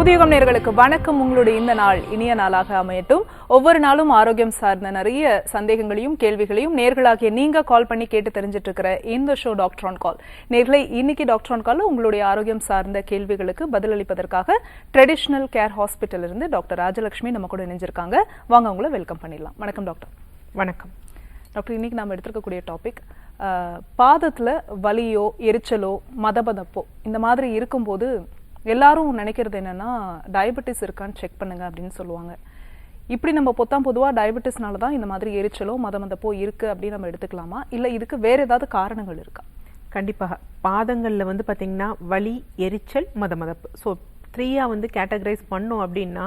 புதியுகம் நேயர்களுக்கு வணக்கம். உங்களுடைய இந்த நாள் இனிய நாளாக அமையட்டும். ஒவ்வொரு நாளும் ஆரோக்கியம் சார்ந்த நிறைய சந்தேகங்களையும் கேள்விகளையும் நேர்களாகிய நீங்க கால் பண்ணி கேட்டு தெரிஞ்சிட்டு இருக்கிற இந்த ஷோ டாக்டர் ஆன் கால். நேர்களை இன்னைக்கு டாக்டர் ஆன் கால் உங்களுடைய ஆரோக்கியம் சார்ந்த கேள்விகளுக்கு பதிலளிப்பதற்காக ட்ரெடிஷனல் கேர் ஹாஸ்பிட்டல் இருந்து டாக்டர் ராஜலட்சுமி நம்ம கூட இணைஞ்சிருக்காங்க. வாங்க உங்களை வெல்கம் பண்ணிடலாம். வணக்கம் டாக்டர். வணக்கம் டாக்டர். இன்னைக்கு நாம எடுத்துக்கக்கூடிய டாபிக் பாதத்துல வலியோ எரிச்சலோ மதபதப்போ இந்த மாதிரி இருக்கும்போது எல்லாரும் நினைக்கிறது என்னன்னா டயபெட்டிஸ் இருக்கான்னு செக் பண்ணுங்க அப்படின்னு சொல்லுவாங்க. இப்படி நம்ம பொதுவா டயபெட்டிஸ்னால தான் இந்த மாதிரி எரிச்சலோ மதமதப்போ இருக்கு அப்படின்னு நம்ம எடுத்துக்கலாமா, இல்லை இதுக்கு வேற ஏதாவது காரணங்கள் இருக்கா? கண்டிப்பாக பாதங்களில் வந்து பார்த்தீங்கன்னா வலி, எரிச்சல், மதமதப்பு, ஸோ 3 கேட்டகரைஸ் பண்ணோம் அப்படின்னா,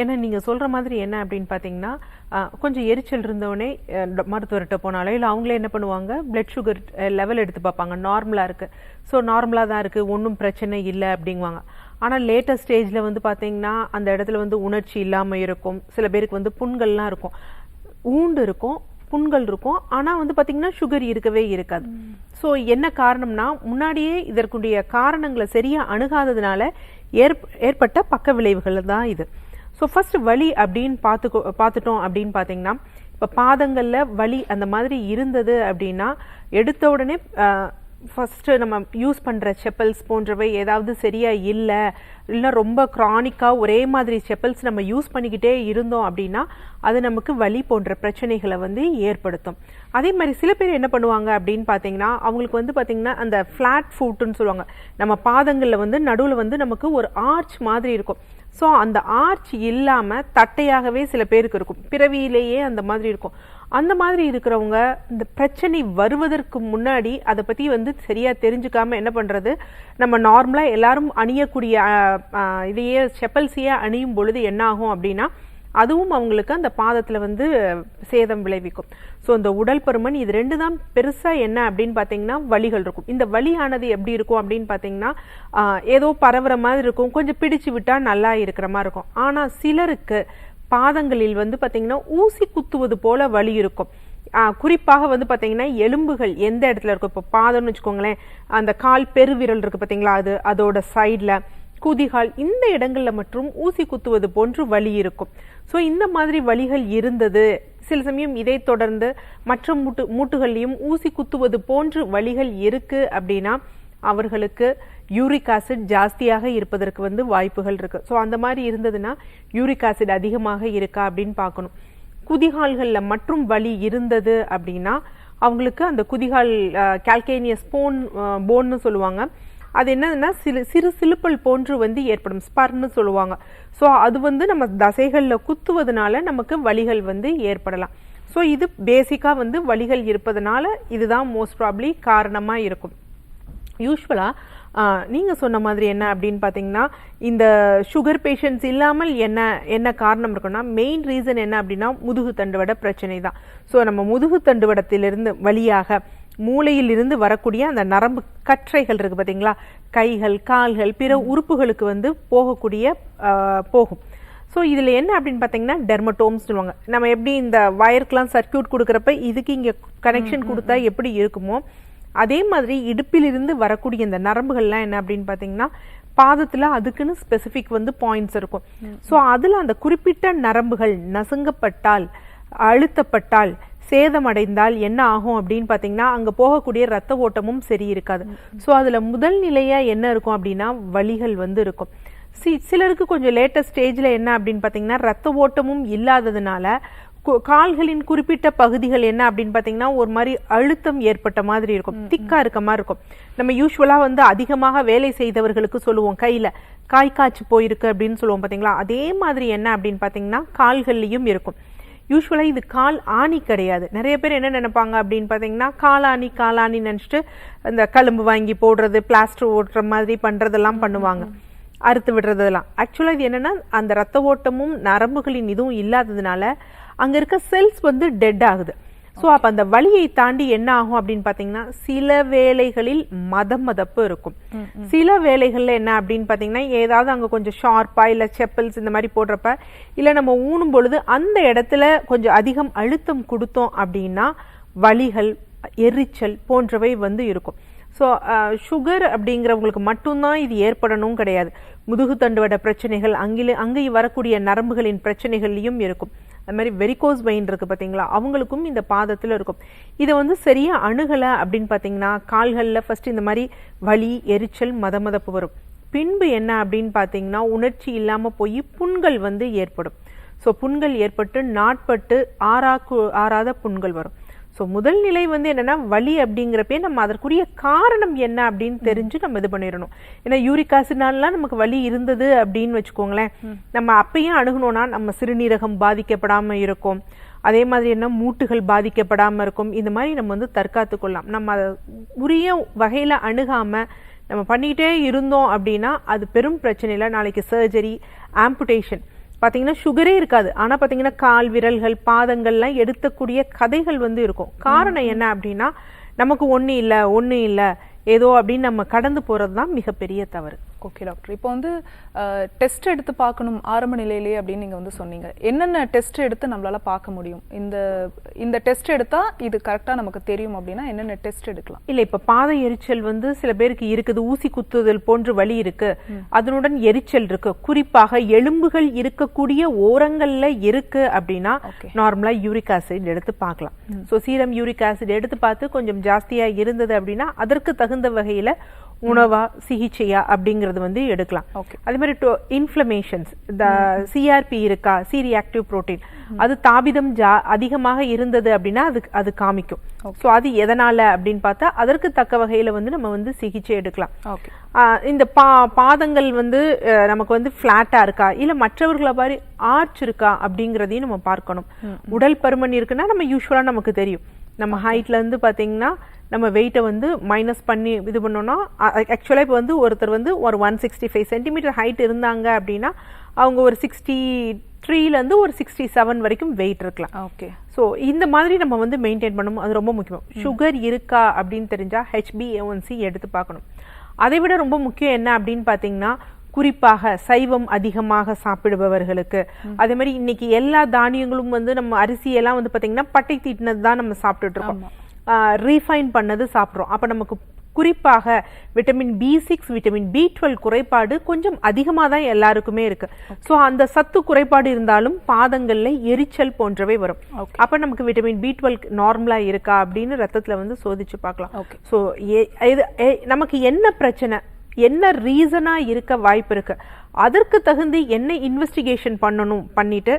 ஏன்னா நீங்கள் சொல்கிற மாதிரி என்ன அப்படின்னு பார்த்தீங்கன்னா, கொஞ்சம் எரிச்சல் இருந்தவொடனே மருத்துவர்கிட்ட போனாலே இல்லை அவங்களே என்ன பண்ணுவாங்க, பிளட் சுகர் லெவல் எடுத்து பார்ப்பாங்க, நார்மலாக இருக்குது, ஸோ நார்மலாக தான் இருக்குது, ஒன்றும் பிரச்சனை இல்லை அப்படிங்குவாங்க. ஆனால் லேட்டஸ்ட் ஸ்டேஜில் வந்து பார்த்தீங்கன்னா அந்த இடத்துல வந்து உணர்ச்சி இல்லாமல் இருக்கும், சில பேருக்கு வந்து புண்கள்லாம் இருக்கும், ஊண்டு இருக்கும், புண்கள் இருக்கும், ஆனால் வந்து பார்த்தீங்கன்னா சுகர் இருக்கவே இருக்காது. ஸோ என்ன காரணம்னா, முன்னாடியே இதற்குடைய காரணங்களை சரியாக அணுகாததுனால ஏற்பட்ட பக்க விளைவுகள் தான் இது. ஸோ ஃபர்ஸ்ட் வலி அப்படின்னு பார்த்துட்டோம் அப்படின்னு பார்த்தீங்கன்னா, இப்போ பாதங்களில் வலி அந்த மாதிரி இருந்தது அப்படின்னா எடுத்த உடனே ஃபஸ்ட்டு நம்ம யூஸ் பண்ணுற செப்பல்ஸ் போன்றவை ஏதாவது சரியாக இல்லைன்னா ரொம்ப க்ரானிக்காக ஒரே மாதிரி செப்பல்ஸ் நம்ம யூஸ் பண்ணிக்கிட்டே இருந்தோம் அப்படின்னா அது நமக்கு வலி போன்ற பிரச்சனைகளை வந்து ஏற்படுத்தும். அதே மாதிரி சில பேர் என்ன பண்ணுவாங்க அப்படின்னு பார்த்தீங்கன்னா, அவங்களுக்கு வந்து பார்த்தீங்கன்னா அந்த ஃப்ளாட் ஃபுட்டுன்னு சொல்லுவாங்க, நம்ம பாதங்களில் வந்து நடுவில் வந்து நமக்கு ஒரு ஆர்ச் மாதிரி இருக்கும். ஸோ அந்த ஆர்ச் இல்லாமல் தட்டையாகவே சில பேருக்கு இருக்கும், பிறவியிலேயே அந்த மாதிரி இருக்கும். அந்த மாதிரி இருக்கிறவங்க இந்த பிரச்சனை வருவதற்கு முன்னாடி அதை பற்றி வந்து சரியாக தெரிஞ்சுக்காமல் என்ன பண்ணுறது, நம்ம நார்மலாக எல்லாரும் அணியக்கூடிய இதையே செப்பல்ஸையே அணியும் பொழுது என்ன ஆகும் அப்படின்னா, அதுவும் அவங்களுக்கு அந்த பாதத்தில் வந்து சேதம் விளைவிக்கும். ஸோ இந்த உடல் பருமன் இது 2 தான் பெருசாக என்ன அப்படின்னு பார்த்தீங்கன்னா வலிகள் இருக்கும். இந்த வலியானது எப்படி இருக்கும் அப்படின்னு பார்த்தீங்கன்னா, ஏதோ பரவுற மாதிரி இருக்கும், கொஞ்சம் பிடிச்சு விட்டால் நல்லா இருக்கிற மாதிரி இருக்கும். ஆனால் சிலருக்கு பாதங்களில் வந்து பார்த்தீங்கன்னா ஊசி குத்துவது போல வலி இருக்கும். குறிப்பாக வந்து பார்த்தீங்கன்னா எலும்புகள் எந்த இடத்துல இருக்கும், இப்போ பாதம்னு வச்சுக்கோங்களேன், அந்த கால் பெருவிரல் இருக்குது பார்த்தீங்களா, அதோட சைடில் குதிகால் இந்த இடங்களில் மற்றும் ஊசி குத்துவது போன்று வலி இருக்கும். ஸோ இந்த மாதிரி வலிகள் இருந்தது, சில சமயம் இதை தொடர்ந்து மற்ற மூட்டுகள்லையும் ஊசி குத்துவது போன்று வலிகள் இருக்கு அப்படின்னா அவர்களுக்கு யூரிக் ஆசிட் ஜாஸ்தியாக இருப்பதற்கு வந்து வாய்ப்புகள் இருக்கு. ஸோ அந்த மாதிரி இருந்ததுன்னா யூரிக் ஆசிட் அதிகமாக இருக்கா அப்படின்னு பார்க்கணும். குதிகால்களில் மற்றும் வலி இருந்தது அப்படின்னா அவங்களுக்கு அந்த குதிகால் கால்கேனியஸ் போன்னு சொல்லுவாங்க, அது என்னதுன்னா சிறு சிலுப்பல் போன்று வந்து ஏற்படும், ஸ்பர்ன்னு சொல்லுவாங்க. ஸோ அது வந்து நம்ம தசைகளில் குத்துவதனால நமக்கு வலிகள் வந்து ஏற்படலாம். ஸோ இது பேசிக்காக வந்து வலிகள் இருப்பதனால இதுதான் மோஸ்ட் ப்ராப்ளி காரணமாக இருக்கும். யூஸ்வலாக நீங்கள் சொன்ன மாதிரி என்ன அப்படின்னு பார்த்தீங்கன்னா, இந்த சுகர் பேஷண்ட்ஸ் இல்லாமல் என்ன காரணம் இருக்குன்னா, மெயின் ரீசன் என்ன அப்படின்னா முதுகு தண்டுவட பிரச்சனை தான். ஸோ நம்ம முதுகு தண்டுவடத்திலிருந்து வழியாக மூளையில் இருந்து வரக்கூடிய அந்த நரம்பு கற்றைகள் இருக்குது பார்த்தீங்களா, கைகள், கால்கள், பிற உறுப்புகளுக்கு வந்து போகும். ஸோ இதில் என்ன அப்படின்னு பார்த்தீங்கன்னா டெர்மட்டோம்ஸ் சொல்லுவாங்க. நம்ம எப்படி இந்த வயருக்கெலாம் சர்க்கியூட் கொடுக்குறப்ப இதுக்கு இங்கே கனெக்ஷன் கொடுத்தா எப்படி இருக்குமோ அதே மாதிரி இடுப்பிலிருந்து வரக்கூடிய இந்த நரம்புகள்லாம் என்ன அப்படின்னு பார்த்தீங்கன்னா பாதத்தில் அதுக்குன்னு ஸ்பெசிஃபிக் வந்து பாயிண்ட்ஸ் இருக்கும். ஸோ அதில் அந்த குறிப்பிட்ட நரம்புகள் நசுங்கப்பட்டால், அழுத்தப்பட்டால், சேதமடைந்தால் என்ன ஆகும் அப்படின்னு பார்த்தீங்கன்னா அங்கே போகக்கூடிய ரத்த ஓட்டமும் சரி இருக்காது. ஸோ அதில் முதல் நிலையாக என்ன இருக்கும் அப்படின்னா வலிகள் வந்து இருக்கும். சிலருக்கு கொஞ்சம் லேட்டஸ்ட் ஸ்டேஜில் என்ன அப்படின்னு பார்த்தீங்கன்னா ரத்த ஓட்டமும் இல்லாததுனால கால்களின் குறிப்பிட்ட பகுதிகள் என்ன அப்படின்னு பார்த்தீங்கன்னா ஒரு மாதிரி அழுத்தம் ஏற்பட்ட மாதிரி இருக்கும், திக்கா இருக்க மாதிரி இருக்கும். நம்ம யூஸ்வலாக வந்து அதிகமாக வேலை செய்தவர்களுக்கு சொல்லுவோம் கையில் காய்ச்சி போயிருக்கு அப்படின்னு சொல்லுவோம் பார்த்தீங்களா, அதே மாதிரி என்ன அப்படின்னு பார்த்தீங்கன்னா கால்கள்லையும் இருக்கும். யூஸ்வலாக இது கால் ஆணி கிடையாது. நிறைய பேர் என்ன நினைப்பாங்க அப்படின்னு பார்த்தீங்கன்னா காலாணி நினச்சிட்டு அந்த கலும்பு வாங்கி போடுறது, பிளாஸ்டர் ஓட்டுற மாதிரி பண்ணுறதெல்லாம் பண்ணுவாங்க, அறுத்து விடுறதெல்லாம். ஆக்சுவலாக இது என்னென்னா அந்த ரத்த ஓட்டமும் நரம்புகளின் இதுவும் இல்லாததுனால அங்கே இருக்க செல்ஸ் வந்து டெட் ஆகுது. ஸோ அப்போ அந்த வலியை தாண்டி என்ன ஆகும் அப்படின்னு பார்த்தீங்கன்னா சில வேளைகளில் மதப்பு இருக்கும், சில வேளைகளில் என்ன அப்படின்னு பார்த்தீங்கன்னா ஏதாவது அங்கே கொஞ்சம் ஷார்ப்பாக இல்லை செப்பல்ஸ் இந்த மாதிரி போடுறப்ப இல்லை நம்ம ஊனும் பொழுது அந்த இடத்துல கொஞ்சம் அதிகம் அழுத்தம் கொடுத்தோம் அப்படின்னா வலிகள், எரிச்சல் போன்றவை வந்து இருக்கும். ஸோ சுகர் அப்படிங்கிறவங்களுக்கு மட்டும்தான் இது ஏற்படணும் கிடையாது. முதுகு தண்டுவட பிரச்சனைகள், அங்கே வரக்கூடிய நரம்புகளின் பிரச்சனைகள்லையும் இருக்கும். அது மாதிரி வெரிகோஸ் வெயின் இருக்குது பார்த்தீங்களா, அவங்களுக்கும் இந்த பாதத்தில் இருக்கும். இதை வந்து சரியாக அணுகலை அப்படின்னு பார்த்தீங்கன்னா கால்களில் ஃபஸ்ட்டு இந்த மாதிரி வலி, எரிச்சல், மதமதப்பு வரும். பின்பு என்ன அப்படின்னு பார்த்தீங்கன்னா உணர்ச்சி இல்லாமல் போய் புண்கள் வந்து ஏற்படும். ஸோ புண்கள் ஏற்பட்டு நாட்பட்டு ஆறாத புண்கள் வரும். ஸோ முதல் நிலை வந்து என்னன்னா வலி அப்படிங்கிறப்பே நம்ம அதற்குரிய காரணம் என்ன அப்படின்னு தெரிஞ்சு நம்ம இது பண்ணிடணும். ஏன்னா யூரிக் ஆசிட்னாலாம் நமக்கு வலி இருந்தது அப்படின்னு வச்சுக்கோங்களேன், நம்ம அப்பயும் அணுகணும்னா நம்ம சிறுநீரகம் பாதிக்கப்படாமல் இருக்கும், அதே மாதிரி என்ன மூட்டுகள் பாதிக்கப்படாமல் இருக்கும். இந்த மாதிரி நம்ம வந்து தற்காத்து கொள்ளலாம். நம்ம அதை உரிய வகையில் அணுகாமல் நம்ம பண்ணிக்கிட்டே இருந்தோம் அப்படின்னா அது பெரும் பிரச்சனையில் நாளைக்கு சர்ஜரி, ஆம்புடேஷன். பார்த்தீங்கன்னா சுகரே இருக்காது, ஆனால் பார்த்தீங்கன்னா கால், விரல்கள், பாதங்கள்லாம் எடுத்தக்கூடிய கதைகள் வந்து இருக்கும். காரணம் என்ன அப்படின்னா நமக்கு ஒன்றும் இல்லை ஏதோ அப்படின்னு நம்ம கடந்து போகிறது தான் மிகப்பெரிய தவறு. ஓகே டாக்டர், இப்போ வந்து டெஸ்ட் எடுத்து பார்க்கணும் ஆரம்ப நிலையிலேயே அப்படின்னு நீங்கள் வந்து சொன்னீங்க. என்னென்ன டெஸ்ட் எடுத்து நம்மளால பார்க்க முடியும்? இந்த டெஸ்ட் எடுத்தால் இது கரெக்டாக நமக்கு தெரியும் அப்படின்னா என்னென்ன டெஸ்ட் எடுக்கலாம்? இல்லை, இப்போ பாத எரிச்சல் வந்து சில பேருக்கு இருக்குது, ஊசி குத்துதல் போன்று வலி இருக்கு, அதனுடன் எரிச்சல் இருக்கு, குறிப்பாக எலும்புகள் இருக்கக்கூடிய ஓரங்கள்ல இருக்கு அப்படின்னா நார்மலா யூரிக் ஆசிட் எடுத்து பார்க்கலாம். ஸோ சீரம் யூரிக் ஆசிட் எடுத்து பார்த்து கொஞ்சம் ஜாஸ்தியா இருந்தது அப்படின்னா அதற்கு தகுந்த வகையில உணவா சிகிச்சையா அப்படிங்கிறது வந்து எடுக்கலாம். அதே மாதிரி இன்ஃப்ளமேஷன்ஸ், இந்த சிஆர்பி இருக்கா, சி ரியாக்டிவ் புரோட்டீன், அது தாபிதம் அதிகமாக இருந்தது அப்படின்னா அது காமிக்கும். ஸோ அது எதனால அப்படின்னு பார்த்தா அதற்கு தக்க வகையில வந்து நம்ம வந்து சிகிச்சை எடுக்கலாம். இந்த பாதங்கள் வந்து நமக்கு வந்து ஃபிளாட்டா இருக்கா இல்ல மற்றவர்களை மாதிரி ஆர்ச் இருக்கா அப்படிங்கிறதையும் நம்ம பார்க்கணும். உடல் பருமன் இருக்குன்னா நம்ம யூஸ்வலா நமக்கு தெரியும், நம்ம ஹைட்ல இருந்து பாத்தீங்கன்னா நம்ம வெயிட்டை வந்து மைனஸ் பண்ணி இது பண்ணோம்னா ஆக்சுவலாக இப்போ வந்து ஒருத்தர் வந்து ஒரு 165 சென்டிமீட்டர் ஹைட் இருந்தாங்க அப்படின்னா அவங்க ஒரு 63லேருந்து ஒரு 67 வரைக்கும் வெயிட் இருக்கலாம். ஓகே, ஸோ இந்த மாதிரி நம்ம வந்து மெயின்டைன் பண்ணணும், அது ரொம்ப முக்கியம். சுகர் இருக்கா அப்படின்னு தெரிஞ்சா HbA1c எடுத்து பார்க்கணும். அதை விட ரொம்ப முக்கியம் என்ன அப்படின்னு பார்த்தீங்கன்னா குறிப்பாக சைவம் அதிகமாக சாப்பிடுபவர்களுக்கு, அதே மாதிரி இன்னைக்கு எல்லா தானியங்களும் வந்து நம்ம அரிசியெல்லாம் வந்து பார்த்தீங்கன்னா பட்டை தீட்டினது தான் நம்ம சாப்பிட்டுட்டு இருக்கோம், ரீஃபைன் பண்ணது சாப்பிட்றோம். அப்போ நமக்கு குறிப்பாக விட்டமின் B6, விட்டமின் B12 குறைபாடு கொஞ்சம் அதிகமாக தான் எல்லாருக்குமே இருக்கு. ஸோ அந்த சத்து குறைபாடு இருந்தாலும் பாதங்கள்ல எரிச்சல் போன்றவை வரும். அப்போ நமக்கு விட்டமின் B12 நார்மலா இருக்கா அப்படின்னு ரத்தத்துல வந்து சோதிச்சு பார்க்கலாம். ஸோ நமக்கு என்ன பிரச்சனை, என்ன ரீசனா இருக்க வாய்ப்பு இருக்கு, அதற்கு தகுந்து என்ன இன்வெஸ்டிகேஷன் பண்ணிட்டு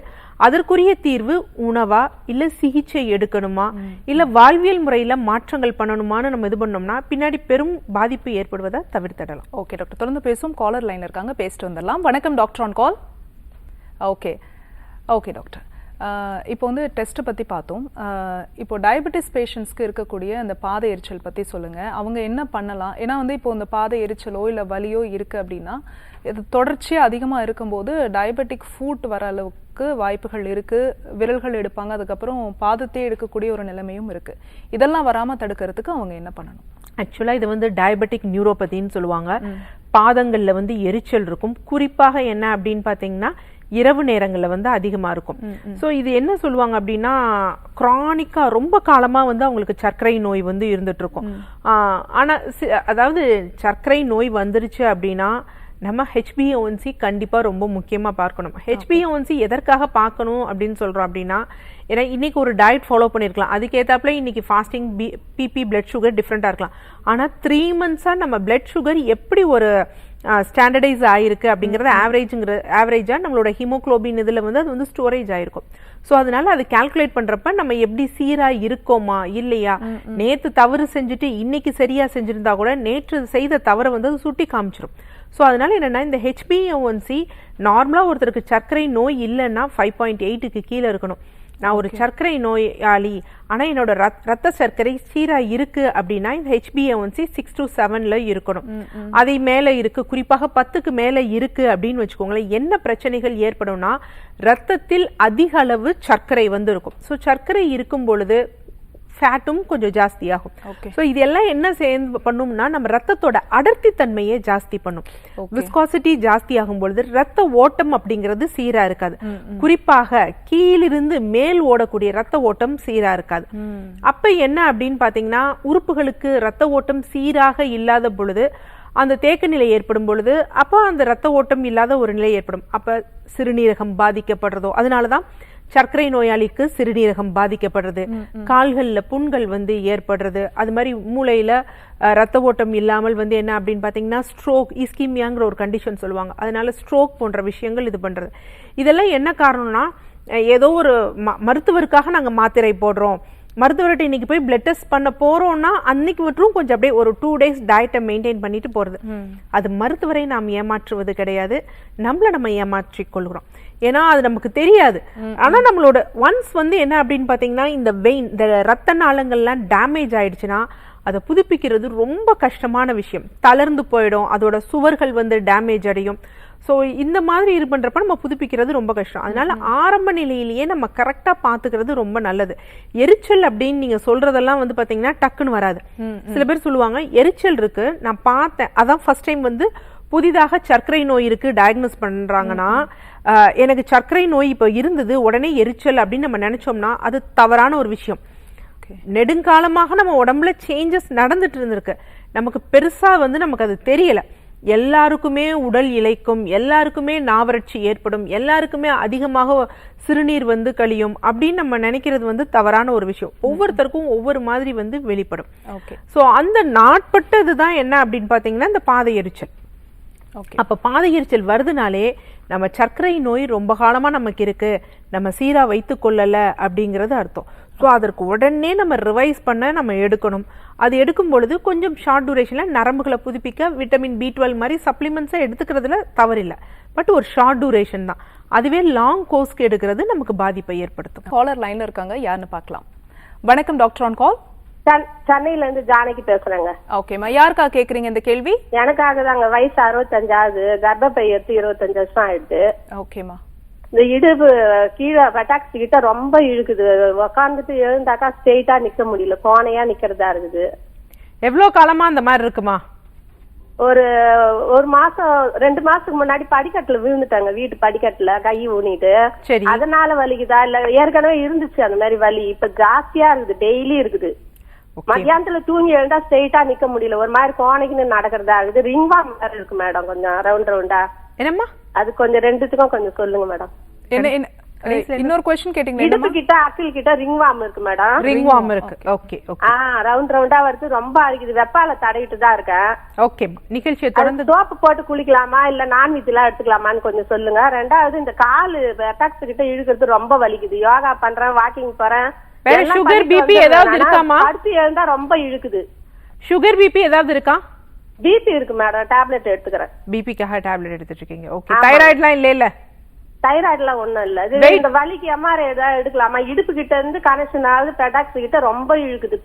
அதற்குரிய தீர்வு உணவா இல்ல சிகிச்சை எடுக்கணுமா இல்ல வாழ்வியல் முறையில மாற்றங்கள் பண்ணணுமான்னு நம்ம இது பண்ணோம்னா பின்னாடி பெரும் பாதிப்பு ஏற்படுவதை தவிர்த்திடலாம். ஓகே டாக்டர், தொடர்ந்து பேசும் காலர் லைன் இருக்காங்க, பேசிட்டு வந்துடலாம். வணக்கம் doctor on call. Okay doctor, இப்போ வந்து டெஸ்ட்டை பற்றி பார்த்தோம். இப்போ டயபெட்டிஸ் பேஷண்ட்ஸ்க்கு இருக்கக்கூடிய அந்த பாத எரிச்சல் பற்றி சொல்லுங்கள், அவங்க என்ன பண்ணலாம்? ஏன்னா வந்து இப்போ இந்த பாத எரிச்சலோ இல்லை வலியோ இருக்குது அப்படின்னா இது தொடர்ச்சியாக அதிகமாக இருக்கும்போது டயபெட்டிக் ஃபுட் வர அளவுக்கு வாய்ப்புகள் இருக்குது. விரல்கள் எடுப்பாங்க, அதுக்கப்புறம் பாதத்தையே எடுக்கக்கூடிய ஒரு நிலைமையும் இருக்குது. இதெல்லாம் வராமல் தடுக்கிறதுக்கு அவங்க என்ன பண்ணணும்? ஆக்சுவலாக இது வந்து டயபெட்டிக் நியூரோபதின்னு சொல்லுவாங்க. பாதங்களில் வந்து எரிச்சல் இருக்கும். குறிப்பாக என்ன அப்படின்னு பார்த்தீங்கன்னா இரவு நேரங்களில் வந்து அதிகமாக இருக்கும். ஸோ இது என்ன சொல்லுவாங்க அப்படின்னா கிரானிக்காக ரொம்ப காலமாக வந்து அவங்களுக்கு சர்க்கரை நோய் வந்து இருந்துட்டு இருக்கும். ஆனால் அதாவது சர்க்கரை நோய் வந்துருச்சு அப்படின்னா நம்ம HbA1c கண்டிப்பாக ரொம்ப முக்கியமாக பார்க்கணும். HbA1c எதற்காக பார்க்கணும் அப்படின்னு சொல்கிறோம் அப்படின்னா, ஏன்னா இன்னைக்கு ஒரு டயட் ஃபாலோ பண்ணியிருக்கலாம், அதுக்கேற்றாப்புல இன்னைக்கு ஃபாஸ்டிங் பிபி பிளட் சுகர் டிஃப்ரெண்ட்டாக இருக்கலாம். ஆனால் 3 monthஸாக நம்ம பிளட் சுகர் எப்படி ஒரு ஸ்டாண்டர்டைஸ் ஆயிருக்கு அப்படிங்கிறது ஆவரேஜாக நம்மளோட ஹீமோக்ளோபின் இதில் வந்து அது வந்து ஸ்டோரேஜ் ஆயிருக்கும். ஸோ அதனால அது கால்குலேட் பண்றப்ப நம்ம எப்படி சீரா இருக்கோமா இல்லையா, நேற்று தவறு செஞ்சுட்டு இன்னைக்கு சரியா செஞ்சிருந்தா கூட நேற்று செய்த தவறை வந்து அது சுட்டி காமிச்சிரும். ஸோ அதனால என்னன்னா இந்த HbA1c நார்மலாக ஒருத்தருக்கு சர்க்கரை நோய் இல்லைன்னா 5.8க்கு கீழே இருக்கணும். நான் ஒரு சர்க்கரை நோயாளி ஆனால் என்னோட ரத்த சர்க்கரை சீரா இருக்கு அப்படின்னா இந்த HbA1c 6 to 7ல இருக்கணும். அதை மேல இருக்கு, குறிப்பாக 10க்கு மேல இருக்கு அப்படின்னு வச்சுக்கோங்களேன். என்ன பிரச்சனைகள் ஏற்படும்னா ரத்தத்தில் அதிக அளவு சர்க்கரை வந்து இருக்கும். ஸோ சர்க்கரை இருக்கும் பொழுது ஃபேட்டும் கொஞ்சம் ஜாஸ்தியாகும். Okay. ஸோ இதெல்லாம் என்ன சேர்ந்து பண்ணும்னா நம்ம ரத்தத்தோட அடர்த்தி தன்மையை ஜாஸ்தி பண்ணும். விஸ்காசிட்டி ஜாஸ்தி ஆகும் பொழுது ரத்த ஓட்டம் அப்படிங்கிறது சீரா இருக்காது. குறிப்பாக கீழிருந்து மேல் ஓடக்கூடிய ரத்த ஓட்டம் சீரா இருக்காது. அப்ப என்ன அப்படின்னு பாத்தீங்கன்னா உறுப்புகளுக்கு ரத்த ஓட்டம் சீராக இல்லாத பொழுது அந்த தேக்க நிலை ஏற்படும் பொழுது அப்போ அந்த ரத்த ஓட்டம் இல்லாத ஒரு நிலை ஏற்படும். அப்ப சிறுநீரகம் பாதிக்கப்படுறதோ, அதனாலதான் சர்க்கரை நோயாளிக்கு சிறுநீரகம் பாதிக்கப்படுறது, கால்கள்ல புண்கள் ஏற்படுறது, அது மாதிரி மூளையில ரத்த ஓட்டம் இல்லாமல் என்ன அப்படின்னு பாத்தீங்கன்னா ஸ்ட்ரோக், இஸ்கிமியாங்கிற ஒரு கண்டிஷன் சொல்லுவாங்க. அதனால ஸ்ட்ரோக் போன்ற விஷயங்கள் இது பண்றது. இதெல்லாம் என்ன காரணம்னா ஏதோ ஒரு மருத்துவருக்காக நாங்க மாத்திரை போடுறோம், மருத்துவர்கிட்ட இன்னைக்கு போய் பிளட் டெஸ்ட் பண்ண போறோம்னா அன்னைக்கு மட்டும் கொஞ்சம் அப்படியே ஒரு 2 days டயட்டை மெயின்டைன் பண்ணிட்டு போறது. அது மருத்துவரை நாம் ஏமாற்றுவது கிடையாது, நம்மள நம்ம ஏமாற்றிக் கொள்கிறோம். ஏன்னா அது நமக்கு தெரியாது. ஆனா நம்மளோட ஒன்ஸ் என்ன அப்படின்னு பாத்தீங்கன்னா இந்த வெயின், இந்த ரத்த நாளங்கள்லாம் டேமேஜ் ஆயிடுச்சுன்னா அதை புதுப்பிக்கிறது ரொம்ப கஷ்டமான விஷயம். தளர்ந்து போயிடும், அதோட சுவர்கள் டேமேஜ் அடையும். ஸோ இந்த மாதிரி இது பண்றப்ப நம்ம புதுப்பிக்கிறது ரொம்ப கஷ்டம். அதனால ஆரம்ப நிலையிலேயே நம்ம கரெக்டா பாத்துக்கிறது ரொம்ப நல்லது. எரிச்சல் அப்படின்னு நீங்க சொல்றதெல்லாம் பாத்தீங்கன்னா டக்குன்னு வராது. சில பேர் சொல்லுவாங்க எரிச்சல் இருக்கு, நான் பார்த்தேன், அதான் ஃபர்ஸ்ட் டைம் புதிதாக சர்க்கரை நோய் இருக்கு டயக்னோஸ் பண்றாங்கன்னா, எனக்கு சர்க்கரை நோய் இப்போ இருந்தது உடனே எரிச்சல் அப்படின்னு நம்ம நினைச்சோம்னா அது தவறான ஒரு விஷயம். நெடுங்காலமாக நம்ம உடம்புல சேஞ்சஸ் நடந்துட்டு இருந்திருக்கு, நமக்கு பெருசா நமக்கு அது தெரியல. எல்லாருக்குமே உடல் இளைக்கும், எல்லாருக்குமே நாவறட்சி ஏற்படும், எல்லாருக்குமே அதிகமாக சிறுநீர் கழியும் அப்படின்னு நம்ம நினைக்கிறது தவறான ஒரு விஷயம். ஒவ்வொருத்தருக்கும் ஒவ்வொரு மாதிரி வெளிப்படும். சோ அந்த நாட்பட்டதுதான் என்ன அப்படின்னு பாத்தீங்கன்னா இந்த பாதை எரிச்சல். அப்ப பாதை எரிச்சல் வருதுனாலே நம்ம சர்க்கரை நோய் ரொம்ப காலமா நமக்கு இருக்கு, நம்ம சீரா வைத்துக் கொள்ளல அப்படிங்கிறது அர்த்தம். ஸோ அதற்கு உடனே நம்ம ரிவைஸ் பண்ண நம்ம எடுக்கணும். அது எடுக்கும் பொழுது கொஞ்சம் ஷார்ட் டூரேஷன்ல நரம்புகளை புதுப்பிக்க விட்டமின் B12 மாதிரி சப்ளிமெண்ட்ஸை எடுத்துக்கிறதுல தவறில்லை. பட் ஒரு ஷார்ட் டூரேஷன் தான். அதுவே லாங் கோர்ஸ்க்கு எடுக்கிறது நமக்கு பாதிப்பை ஏற்படுத்தும். காலர் லைன்ல இருக்காங்க, யாருன்னு பார்க்கலாம். வணக்கம் டாக்டர் ஆன் கால். சென்னையில இருந்து ஜானகி பேசுறேங்க. ஓகேமா, யாருக்கா கேக்குறீங்க இந்த கேள்வி? எனக்காக தாங்க. வயசு 65 ஆகுது, கர்ப்பப்பை எடுத்து 25 வருஷம் ஆயிடுது. ஓகேமா. இந்த இடுப்பு கீழே பட்டாக்ஸ் கிட்ட ரொம்ப இழுக்குது, உக்காந்துட்டு எழுந்தாக்கா ஸ்ட்ரெயிட்டா நிக்க முடியல, கோணையா நிக்கிறதா இருக்குது. எவ்வளவு காலமா அந்த மாதிரி இருக்குமா? ஒரு மாசம் 2 மாசத்துக்கு முன்னாடி படிக்கட்டுல விழுந்துட்டாங்க, வீட்டு படிக்கட்டுல கை ஊனிட்டு. அதனால வலிக்குதா இல்ல ஏற்கனவே இருந்துச்சு அந்த மாதிரி வலி, இப்ப ஜாஸ்தியா இருக்குது, டெய்லி இருக்குது. மத்தியானத்துல தூங்கி எழுந்தா ஸ்ட்ரெயிட்டா நிக்க முடியல, ஒரு மாதிரி கோணைக்குன்னு நடக்கிறதா இருக்குது. ரிங்வா மாதிரி இருக்கு மேடம், கொஞ்சம் ரவுண்ட் ரவுண்டா. என்னம்மா அது கொஞ்சம் ரெண்டுத்துக்கும் கொஞ்சம் சொல்லுங்க மேடம். இன்னொரு क्वेश्चन கேட்டிங்க. இடுப்பு கிட்ட அக்கிள் கிட்ட ரிங் வார்ம் இருக்கு மேடம். ரிங் வார்ம் இருக்கு. Okay okay. ரவுண்ட் ரவுண்டா வருது, ரொம்ப அடிக்குது. வெப்பால தடவிட்டு தான் இருக்கேன். ஓகே, நிகழ்ச்சியை தொடர்ந்து சோப்பு போட்டு குளிக்கலாமா இல்ல நான்வெஜ் எல்லாம் எடுத்துக்கலாமான்னு கொஞ்சம் சொல்லுங்க. ரெண்டாவது இந்த காலு அட்டாக்ஸ் கிட்ட இழுக்கிறது ரொம்ப வலிக்குது. யோகா பண்றேன், வாக்கிங் போறேன். சுகர் பிபி ஏதாவது இருக்காமா? அடுத்து எழுந்தா ரொம்ப இழுக்குது. சுகர் பிபி ஏதாவது இருக்கா? பிபி இருக்கு மேடம், டேப்லெட் எடுத்துக்கிறேன். பிபிக்காக டேப்லெட் எடுத்துட்டு இருக்கீங்க. ஓகே. தைராய்டுலாம் இல்ல? தைராய்டு எல்லாம் ஒண்ணும் இல்ல. இந்த வலிக்கு எம்ஆர்ஐ ஏதாவது எடுக்கலாமா? இடுப்பு கிட்ட இருந்து கனெக்ஷன் ஆகுது, பெடாக்ஸ் கிட்ட ரொம்ப இழுக்குது.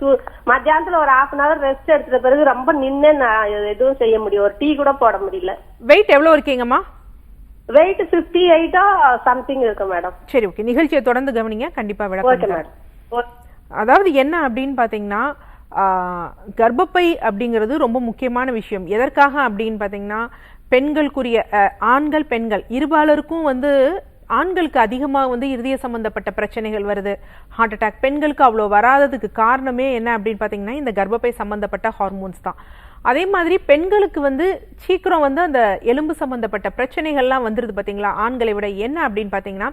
மத்தியானத்துல ஒரு 1/2 hour ரெஸ்ட் எடுத்த பிறகு ரொம்ப நின்னு நான் எதுவும் செய்ய முடியும், ஒரு டீ கூட போட முடியல. வெயிட் எவ்வளவு இருக்கீங்கம்மா? வெயிட் 58 சம்திங் இருக்கு மேடம். சரி, ஓகே. நிகழ்ச்சியை தொடர்ந்து கவனிங்க, கண்டிப்பா விளக்கம். அதாவது என்ன அப்படின்னு பாத்தீங்கன்னா கர்ப்பப்பை அப்படிங்கிறது ரொம்ப முக்கியமான விஷயம். எதற்காக அப்படின்னு பாத்தீங்கன்னா பெண்களுக்குரிய ஆண்கள் பெண்கள் இருபாலருக்கும் ஆண்களுக்கு அதிகமாக இருதய சம்பந்தப்பட்ட பிரச்சனைகள் வருது, ஹார்ட் அட்டாக். பெண்களுக்கு அவ்வளோ வராததுக்கு காரணமே என்ன அப்படின்னு பார்த்தீங்கன்னா இந்த கர்ப்பப்பை சம்பந்தப்பட்ட ஹார்மோன்ஸ் தான். அதே மாதிரி பெண்களுக்கு சீக்கிரம் அந்த எலும்பு சம்பந்தப்பட்ட பிரச்சனைகள்லாம் வந்துருது பார்த்தீங்களா ஆண்களை விட. என்ன அப்படின்னு பார்த்தீங்கன்னா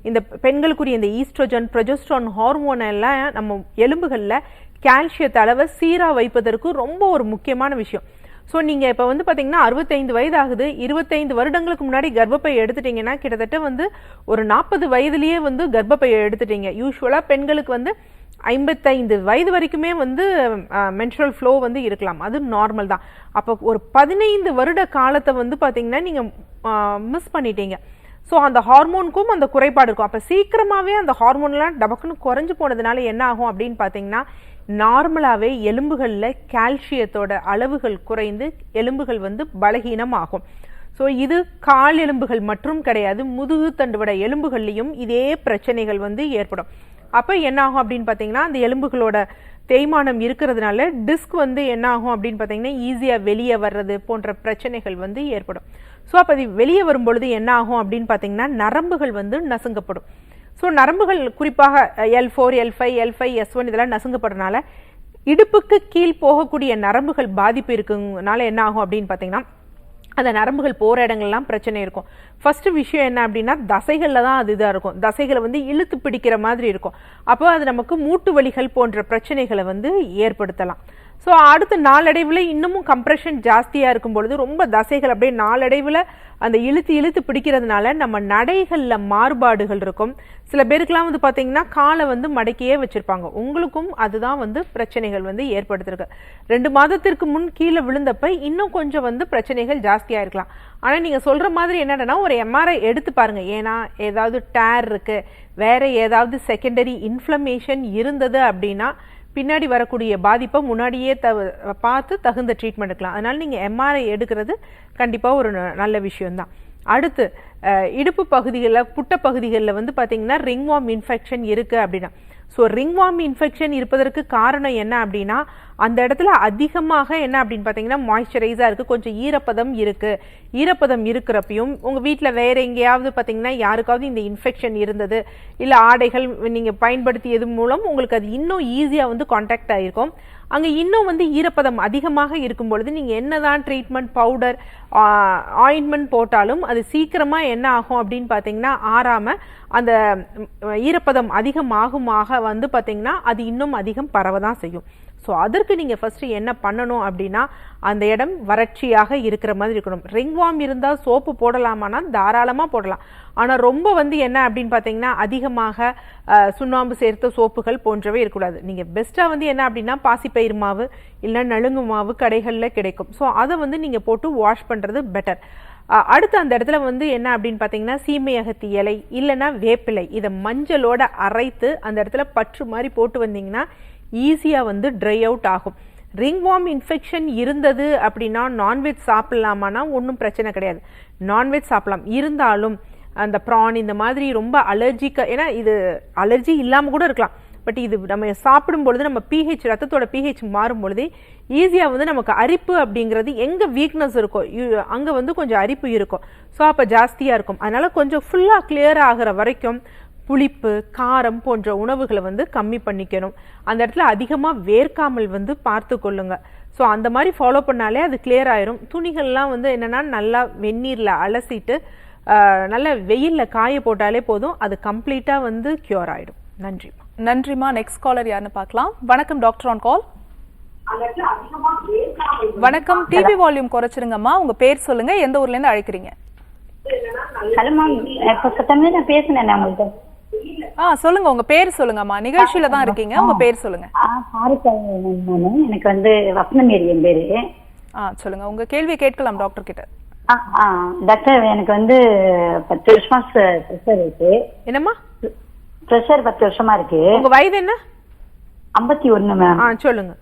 இந்த பெண்களுக்குரிய இந்த ஈஸ்ட்ரோஜன் ப்ரொஜெஸ்ட்ரான் ஹார்மோன் எல்லாம் நம்ம எலும்புகளில் கால்சியத்தை அளவை சீராக வைப்பதற்கு ரொம்ப ஒரு முக்கியமான விஷயம். ஸோ நீங்கள் இப்போ பார்த்தீங்கன்னா 65 வயது ஆகுது, 25 வருடங்களுக்கு முன்னாடி கர்ப்பப்பை எடுத்துட்டீங்கன்னா கிட்டத்தட்ட ஒரு 40 வயதுலேயே கர்ப்பப்பை எடுத்துட்டீங்க. யூஸ்வலாக பெண்களுக்கு 55 வயது வரைக்குமே மென்ஸ்ட்ரல் ஃப்ளோ இருக்கலாம், அது நார்மல் தான். அப்போ ஒரு 15 வருட காலத்தை பார்த்தீங்கன்னா நீங்கள் மிஸ் பண்ணிட்டீங்க. ஸோ அந்த ஹார்மோனுக்கும் அந்த குறைபாடு இருக்கும். அப்போ சீக்கிரமாகவே அந்த ஹார்மோன்லாம் டபக்குன்னு குறைஞ்சு போனதுனால என்ன ஆகும் அப்படின்னு பார்த்தீங்கன்னா நார்மலாகவே எலும்புகளில் கால்சியத்தோட அளவுகள் குறைந்து எலும்புகள் பலகீனம் ஆகும். ஸோ இது கால் எலும்புகள் மற்றும் கிடையாது, முதுகு தண்டுவட எலும்புகள்லையும் இதே பிரச்சனைகள் ஏற்படும். அப்போ என்ன ஆகும் அப்படின்னு பார்த்தீங்கன்னா அந்த எலும்புகளோட தேய்மானம் இருக்கிறதுனால டிஸ்க் வந்து என்ன ஆகும் அப்படின்னு பார்த்தீங்கன்னா ஈஸியாக வெளியே வர்றது போன்ற பிரச்சனைகள் வந்து ஏற்படும். ஸோ அப்போ அது வெளியே வரும்பொழுது என்ன ஆகும் அப்படின்னு பார்த்தீங்கன்னா நரம்புகள் வந்து நசுங்கப்படும். ஸோ நரம்புகள் குறிப்பாக L4, L5, L5, S1 இதெல்லாம் நசுங்கப்படுறதுனால இடுப்புக்கு கீழ் போகக்கூடிய நரம்புகள் பாதிப்பு இருக்குனால என்ன ஆகும் அப்படின்னு பார்த்தீங்கன்னா அந்த நரம்புகள் போகிற இடங்கள்லாம் பிரச்சனை இருக்கும். ஃபஸ்ட்டு விஷயம் என்ன அப்படின்னா தசைகளில் தான் அது இதாக இருக்கும். தசைகளை வந்து இழுத்து பிடிக்கிற மாதிரி இருக்கும். அப்போ அது நமக்கு மூட்டு வலிகள் போன்ற பிரச்சனைகளை வந்து ஏற்படுத்தலாம். ஸோ அடுத்த நாளடைவில் இன்னமும் கம்ப்ரெஷன் ஜாஸ்தியாக இருக்கும் பொழுது ரொம்ப தசைகள் அப்படியே நாளடைவில் அந்த இழுத்து பிடிக்கிறதுனால நம்ம நடைகளில் மாறுபாடுகள் இருக்கும். சில பேருக்குலாம் வந்து பார்த்தீங்கன்னா காலை வந்து மடக்கியே வச்சுருப்பாங்க. உங்களுக்கும் அதுதான் வந்து பிரச்சனைகள் வந்து ஏற்படுத்திருக்கு. 2 மாதத்திற்கு முன் கீழே விழுந்தப்ப இன்னும் கொஞ்சம் வந்து பிரச்சனைகள் ஜாஸ்தியாக இருக்கலாம். ஆனால் நீங்கள் சொல்கிற மாதிரி என்னன்னா ஒரு MRI எடுத்து பாருங்கள். ஏன்னா ஏதாவது டேர் இருக்குது, வேறு ஏதாவது செகண்டரி இன்ஃப்ளமேஷன் இருந்தது அப்படின்னா பின்னாடி வரக்கூடிய பாதிப்பை முன்னாடியே பார்த்து தகுந்த ட்ரீட்மெண்ட் எடுக்கலாம். அதனால் நீங்கள் MRI எடுக்கிறது கண்டிப்பாக ஒரு நல்ல விஷயம்தான். அடுத்து இடுப்பு பகுதிகளில் புட்ட பகுதிகளில் வந்து பார்த்தீங்கன்னா ரிங்வார்ம் இன்ஃபெக்ஷன் இருக்குது அப்படின்னா ஸோ ரிங்வார்ம் இன்ஃபெக்ஷன் இருப்பதற்கு காரணம் என்ன அப்படின்னா அந்த இடத்துல அதிகமாக என்ன அப்படின்னு பார்த்தீங்கன்னா மாய்ஸ்சரைஸாக இருக்குது, கொஞ்சம் ஈரப்பதம் இருக்குது. ஈரப்பதம் இருக்கிறப்பையும் உங்கள் வீட்டில் வேறு எங்கேயாவது பார்த்தீங்கன்னா யாருக்காவது இந்த இன்ஃபெக்ஷன் இருந்தது இல்லை ஆடைகள் நீங்கள் பயன்படுத்தியது மூலம் உங்களுக்கு அது இன்னும் ஈஸியாக வந்து கான்டாக்ட் ஆகிருக்கும். அங்கே இன்னும் வந்து ஈரப்பதம் அதிகமாக இருக்கும் பொழுது நீங்கள் என்னதான் ட்ரீட்மெண்ட் பவுடர் ஆயின்மெண்ட் போட்டாலும் அது சீக்கிரமாக என்ன ஆகும் அப்படின்னு பார்த்தீங்கன்னா ஆறாமல் அந்த ஈரப்பதம் அதிகமாகுமாக வந்து பார்த்தீங்கன்னா அது இன்னும் அதிகம் பரவ தான் செய்யும். ஸோ அதற்கு நீங்கள் ஃபஸ்ட்டு என்ன பண்ணணும் அப்படின்னா அந்த இடம் வறட்சியாக இருக்கிற மாதிரி இருக்கணும். ரிங்வார்ம் இருந்தால் சோப்பு போடலாமான்னா தாராளமாக போடலாம். ஆனால் ரொம்ப வந்து என்ன அப்படின்னு பார்த்தீங்கன்னா அதிகமாக சுண்ணாம்பு சேர்த்த சோப்புகள் போன்றவை இருக்கக்கூடாது. நீங்கள் பெஸ்ட்டாக வந்து என்ன அப்படின்னா பாசிப்பயிறு மாவு இல்லை நலுங்கு மாவு கடைகளில் கிடைக்கும். ஸோ அதை வந்து நீங்கள் போட்டு வாஷ் பண்ணுறது பெட்டர். அடுத்து அந்த இடத்துல வந்து என்ன அப்படின்னு பார்த்தீங்கன்னா சீமையகத்தி இலை இல்லைன்னா வேப்பிலை இதை மஞ்சளோட அரைத்து அந்த இடத்துல பற்று மாதிரி போட்டு வந்தீங்கன்னா ஈஸியாக வந்து ட்ரை அவுட் ஆகும். ரிங்வார்ம் இன்ஃபெக்ஷன் இருந்தது அப்படின்னா நான்வெஜ் சாப்பிட்லாமான்னா ஒன்றும் பிரச்சனை கிடையாது, நான்வெஜ் சாப்பிடலாம். இருந்தாலும் அந்த ப்ரான் இந்த மாதிரி ரொம்ப அலர்ஜிக்காக, ஏன்னா இது அலர்ஜி இல்லாமல் கூட இருக்கலாம், பட் இது நம்ம சாப்பிடும் பொழுது நம்ம pH ரத்தத்தோட pH மாறும் பொழுது ஈஸியாக வந்து நமக்கு அரிப்பு அப்படிங்கிறது எங்கே வீக்னஸ் இருக்கோ அங்கே வந்து கொஞ்சம் அரிப்பு இருக்கும். ஸோ அப்போ ஜாஸ்தியாக இருக்கும். அதனால் கொஞ்சம் ஃபுல்லாக கிளியர் ஆகிற வரைக்கும் புளிப்பு காரம் போன்ற உணவுகளை வந்து கம்மி பண்ணிக்கணும். அந்த இடத்துல அதிகமாக வேர்க்காமல் வந்து பார்த்து கொள்ளுங்க. ஸோ அந்த மாதிரி ஃபாலோ பண்ணாலே அது கிளியர் ஆயிரும். துணிகள்லாம் வந்து என்னென்னா நல்லா வெந்நீரில் அலசிட்டு நல்ல வெயிலில் காய போட்டாலே போதும், அது கம்ப்ளீட்டாக வந்து க்யூர் ஆகிடும். நன்றிம்மா. நன்றிம்மா. நெக்ஸ்ட் காலர் யாருன்னு பார்க்கலாம். வணக்கம் டாக்டர் ஆன் கால். வணக்கம். டிவி வால்யூம் குறைச்சிருங்கம்மா. உங்க பேர் சொல்லுங்க, எந்த ஊர்ல இருந்து அழைக்கிறீங்க? ஹலோ மேம், இப்போ சத்தமே நான் பேசுனேன் உங்கள்கிட்ட. சொல்லுங்க, உங்க பேர் சொல்லுங்கம்மா. நிகழ்ச்சியில தான் இருக்கீங்க, உங்க பேர் சொல்லுங்க. எனக்கு வந்து வசந்தமேரி என் பேரு. சொல்லுங்க, உங்க கேள்வியை கேட்கலாம் டாக்டர் கிட்ட. டாக்டர், எனக்கு வந்து 10 வருஷமா பிரஷர் இருக்கு. என்னம்மா? பிரஷர் 10 வருஷமா இருக்கு. உங்க வயது என்ன? 51 மேம். சொல்லுங்க.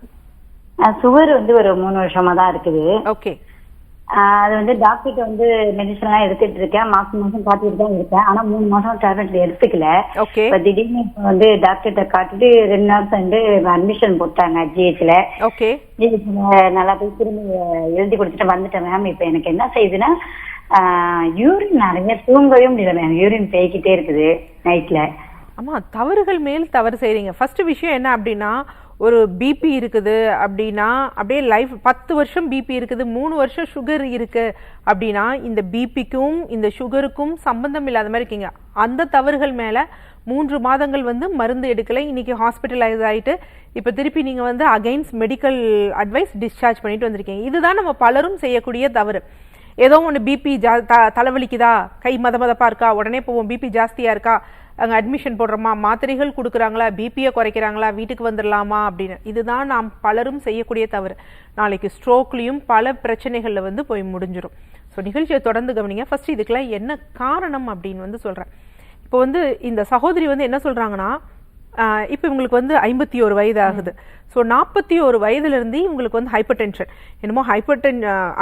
சுகர் வந்து ஒரு 3 வருஷமா தான் இருக்குது. ஓகே. அது வந்து டாக்டர்கிட்ட வந்து மெடிசன் எல்லாம் எடுத்துட்டு இருக்கேன், மாசம் காட்டிட்டு தான் இருக்கேன். ஆனா 3 மாசம் டேப்லெட் எடுத்துக்கல. இப்ப திடீர்னு வந்து டாக்டர்கிட்ட காட்டிட்டு 2 நாள் வந்து அட்மிஷன் போட்டாங்க ஜிஹெச்ல. நல்லா போய் திரும்பி எழுதி கொடுத்துட்டு வந்துட்டேன் மேம். இப்ப எனக்கு என்ன செய்யுதுன்னா யூரின் நிறைய தூங்கவே முடியல மேம். யூரின் போய்கிட்டே இருக்குது நைட்ல. ஆமா, தவறுகள் மேல் தவறு செய்றீங்க. ஃபர்ஸ்ட் விஷயம் என்ன அப்படின்னா ஒரு பிபி இருக்குது அப்படின்னா அப்படியே லைஃப் 10 வருஷம் பிபி இருக்குது, 3 வருஷம் சுகர் இருக்கு அப்படின்னா இந்த பிபிக்கும் இந்த சுகருக்கும் சம்பந்தம் இல்லாத மாதிரி இருக்கீங்க. அந்த தவறுகள் மேல 3 மாதங்கள் வந்து மருந்து எடுக்கலை, இன்னைக்கு ஹாஸ்பிட்டலைஸ் ஆகிட்டு இப்போ திருப்பி நீங்கள் வந்து அகைன்ஸ்ட் மெடிக்கல் அட்வைஸ் டிஸ்சார்ஜ் பண்ணிட்டு வந்திருக்கீங்க. இதுதான் நம்ம பலரும் செய்யக்கூடிய தவறு. ஏதோ ஒன்று பிபி தலைவலிக்குதா, கை மதமதப்பா இருக்கா, உடனே போவோம். பிபி ஜாஸ்தியாக இருக்கா, அங்கே அட்மிஷன் போடுறோமா, மாத்திரைகள் கொடுக்குறாங்களா, பிபியை குறைக்கிறாங்களா, வீட்டுக்கு வந்துடலாமா அப்படின்னு. இதுதான் நாம் பலரும் செய்யக்கூடிய தவறு. நாளைக்கு ஸ்ட்ரோக்லேயும் பல பிரச்சனைகளில் வந்து போய் முடிஞ்சிடும். ஸோ நிகழ்ச்சியை தொடர்ந்து கவனிங்க. ஃபர்ஸ்ட் இதுக்கெல்லாம் என்ன காரணம் அப்படின்னு வந்து சொல்கிறேன். இப்போ வந்து இந்த சகோதரி வந்து என்ன சொல்கிறாங்கன்னா, இப்போ இவங்களுக்கு வந்து 51 வயது ஆகுது. ஸோ 41 வயதுலேருந்து இவங்களுக்கு வந்து ஹைப்பர் டென்ஷன், என்னமோ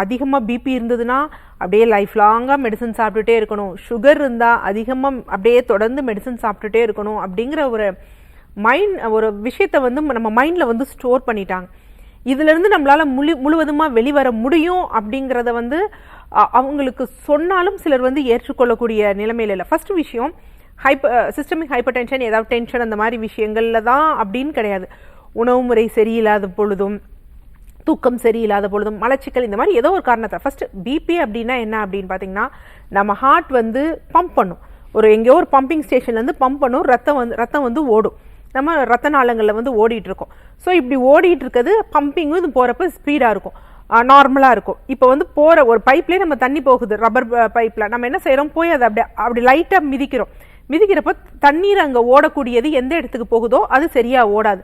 அதிகமாக பிபி இருந்ததுன்னா அப்படியே லைஃப் லாங்காக மெடிசன் சாப்பிட்டுட்டே இருக்கணும், சுகர் இருந்தால் அதிகமாக அப்படியே தொடர்ந்து மெடிசன் சாப்பிட்டுட்டே இருக்கணும் அப்படிங்கிற ஒரு ஒரு விஷயத்தை வந்து நம்ம மைண்டில் வந்து ஸ்டோர் பண்ணிட்டாங்க. இதிலிருந்து நம்மளால முழுவதுமாக வெளிவர முடியும் அப்படிங்கிறத வந்து அவங்களுக்கு சொன்னாலும் சிலர் வந்து ஏற்றுக்கொள்ளக்கூடிய நிலைமையில இல்லை. ஃபர்ஸ்ட் விஷயம் சிஸ்டமிக் ஹைப்பர் டென்ஷன், ஏதாவது டென்ஷன் அந்த மாதிரி விஷயங்கள்ல தான் அப்படின்னு கிடையாது. உணவு முறை சரியில்லாத பொழுதும், தூக்கம் சரியில்லாத பொழுதும், மலச்சிக்கல், இந்த மாதிரி ஏதோ ஒரு காரணத்தை. ஃபர்ஸ்ட் பிபி அப்படின்னா என்ன அப்படின்னு பார்த்தீங்கன்னா, நம்ம ஹார்ட் வந்து பம்ப் பண்ணும். எங்கேயோ ஒரு பம்பிங் ஸ்டேஷன்லேருந்து பம்ப் பண்ணும், ரத்தம் வந்து ஓடும். நம்ம ரத்த நாளங்களில் வந்து ஓடிட்டு இருக்கோம். ஸோ இப்படி ஓடிட்டு இருக்கிறது பம்பிங்கும் இது போகிறப்ப ஸ்பீடாக இருக்கும், நார்மலாக இருக்கும். இப்போ வந்து போகிற ஒரு பைப்லேயே நம்ம தண்ணி போகுது, ரப்பர் பைப்பில். நம்ம என்ன செய்கிறோம், போய் அதை அப்படி லைட்டாக மிதிக்கிறப்ப தண்ணீர் அங்கே ஓடக்கூடியது எந்த இடத்துக்கு போகுதோ அது சரியாக ஓடாது.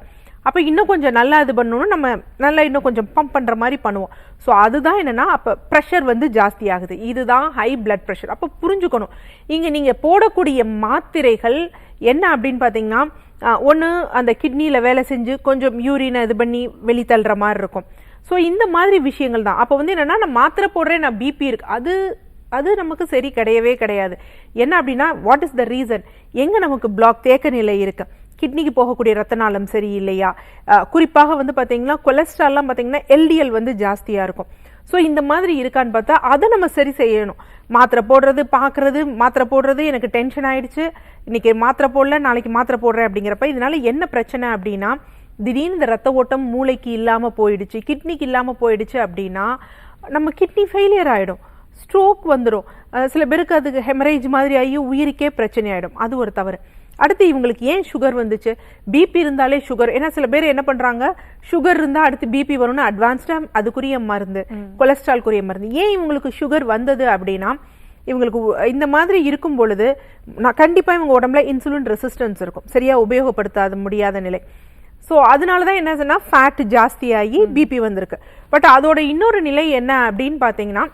அப்போ இன்னும் கொஞ்சம் நல்லா இது பண்ணணும்னு நம்ம நல்லா இன்னும் கொஞ்சம் பம்ப் பண்ணுற மாதிரி பண்ணுவோம். ஸோ அதுதான் என்னென்னா அப்போ ப்ரெஷர் வந்து ஜாஸ்தி ஆகுது. இதுதான் ஹை பிளட் ப்ரெஷர். அப்போ புரிஞ்சுக்கணும், இங்கே நீங்கள் போடக்கூடிய மாத்திரைகள் என்ன அப்படின்னு பார்த்தீங்கன்னா, ஒன்று அந்த கிட்னியில் வேலை செஞ்சு கொஞ்சம் யூரினை இது பண்ணி வெளித்தள்ளுற மாதிரி இருக்கும். ஸோ இந்த மாதிரி விஷயங்கள் தான். அப்போ வந்து என்னென்னா, நான் மாத்திரை போடுறேன், நான் பிபி இருக்கு, அது நமக்கு சரி கிடையாது. என்ன அப்படின்னா, வாட் இஸ் த ரீசன்? எங்கே நமக்கு பிளாக், தேக்க நிலை இருக்கு, கிட்னிக்கு போகக்கூடிய ரத்த நாளம் சரி இல்லையா, குறிப்பாக வந்து பார்த்தீங்கன்னா கொலஸ்ட்ரால்லாம் பார்த்தீங்கன்னா எல்டிஎல் வந்து ஜாஸ்தியாக இருக்கும். ஸோ இந்த மாதிரி இருக்கான்னு பார்த்தா அதை நம்ம சரி செய்யணும். மாத்திரை போடுறது, பார்க்குறது, மாத்திரை போடுறது, எனக்கு டென்ஷன் ஆயிடுச்சு, இன்னைக்கு மாத்திரை போடல, நாளைக்கு மாத்திரை போடுறேன் அப்படிங்கிறப்ப இதனால என்ன பிரச்சனை அப்படின்னா, திடீர்னு இந்த ரத்த ஓட்டம் மூளைக்கு இல்லாமல் போயிடுச்சு, கிட்னிக்கு இல்லாமல் போயிடுச்சு அப்படின்னா நம்ம கிட்னி ஃபெயிலியர் ஆகிடும், ஸ்ட்ரோக் வந்துடும். சில பேருக்கு அதுக்கு ஹெமரேஜ் மாதிரி ஆகி உயிருக்கே பிரச்சனை ஆகிடும். அது ஒரு தவறு. அடுத்து இவங்களுக்கு ஏன் சுகர் வந்துச்சு, பிபி இருந்தாலே சுகர். ஏன்னா சில பேர் என்ன பண்றாங்க, சுகர் இருந்தால் அடுத்து பிபி வரும்னு அட்வான்ஸ்டா அதுக்குரிய மருந்து, கொலஸ்ட்ரால்குரிய மருந்து. ஏன் இவங்களுக்கு சுகர் வந்தது அப்படின்னா, இவங்களுக்கு இந்த மாதிரி இருக்கும் பொழுது நான் கண்டிப்பாக இவங்க உடம்புல இன்சுலின் ரெசிஸ்டன்ஸ் இருக்கும், சரியா உபயோகப்படுத்தாத முடியாத நிலை. ஸோ அதனால தான் என்ன சொன்னால் ஃபேட் ஜாஸ்தியாகி பிபி வந்திருக்கு. பட் அதோட இன்னொரு நிலை என்ன அப்படின்னு பார்த்தீங்கன்னா,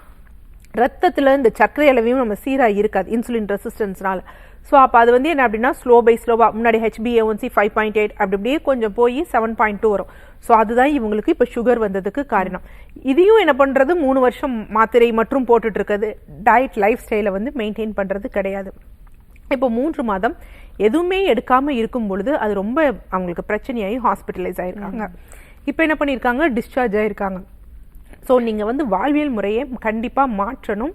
ரத்தத்தில் இந்த சர்க்கரை அளவையும் நம்ம சீராக இருக்காது இன்சுலின் ரெசிஸ்டன்ஸ்னால. ஸோ அப்போ அது வந்து என்ன அப்படின்னா, ஸ்லோவாக முன்னாடி HbA1c 5.8 அப்படியே கொஞ்சம் போய் 7.2 வரும். ஸோ அதுதான் இவங்களுக்கு இப்போ சுகர் வந்ததுக்கு காரணம். இதையும் என்ன பண்ணுறது, 3 வருஷம் மாத்திரை மற்றும் போட்டுட்டு இருக்கிறது, டயட் லைஃப் ஸ்டைலை வந்து மெயின்டைன் பண்ணுறது கிடையாது. இப்போ 3 மாதம் எதுவுமே எடுக்காமல் இருக்கும் பொழுது அது ரொம்ப அவங்களுக்கு பிரச்சனையாகி ஹாஸ்பிட்டலைஸ் ஆகிருக்காங்க. இப்போ என்ன பண்ணியிருக்காங்க, டிஸ்சார்ஜ் ஆகிருக்காங்க. ஸோ நீங்கள் வந்து வாழ்வியல் முறையை கண்டிப்பாக மாற்றணும்.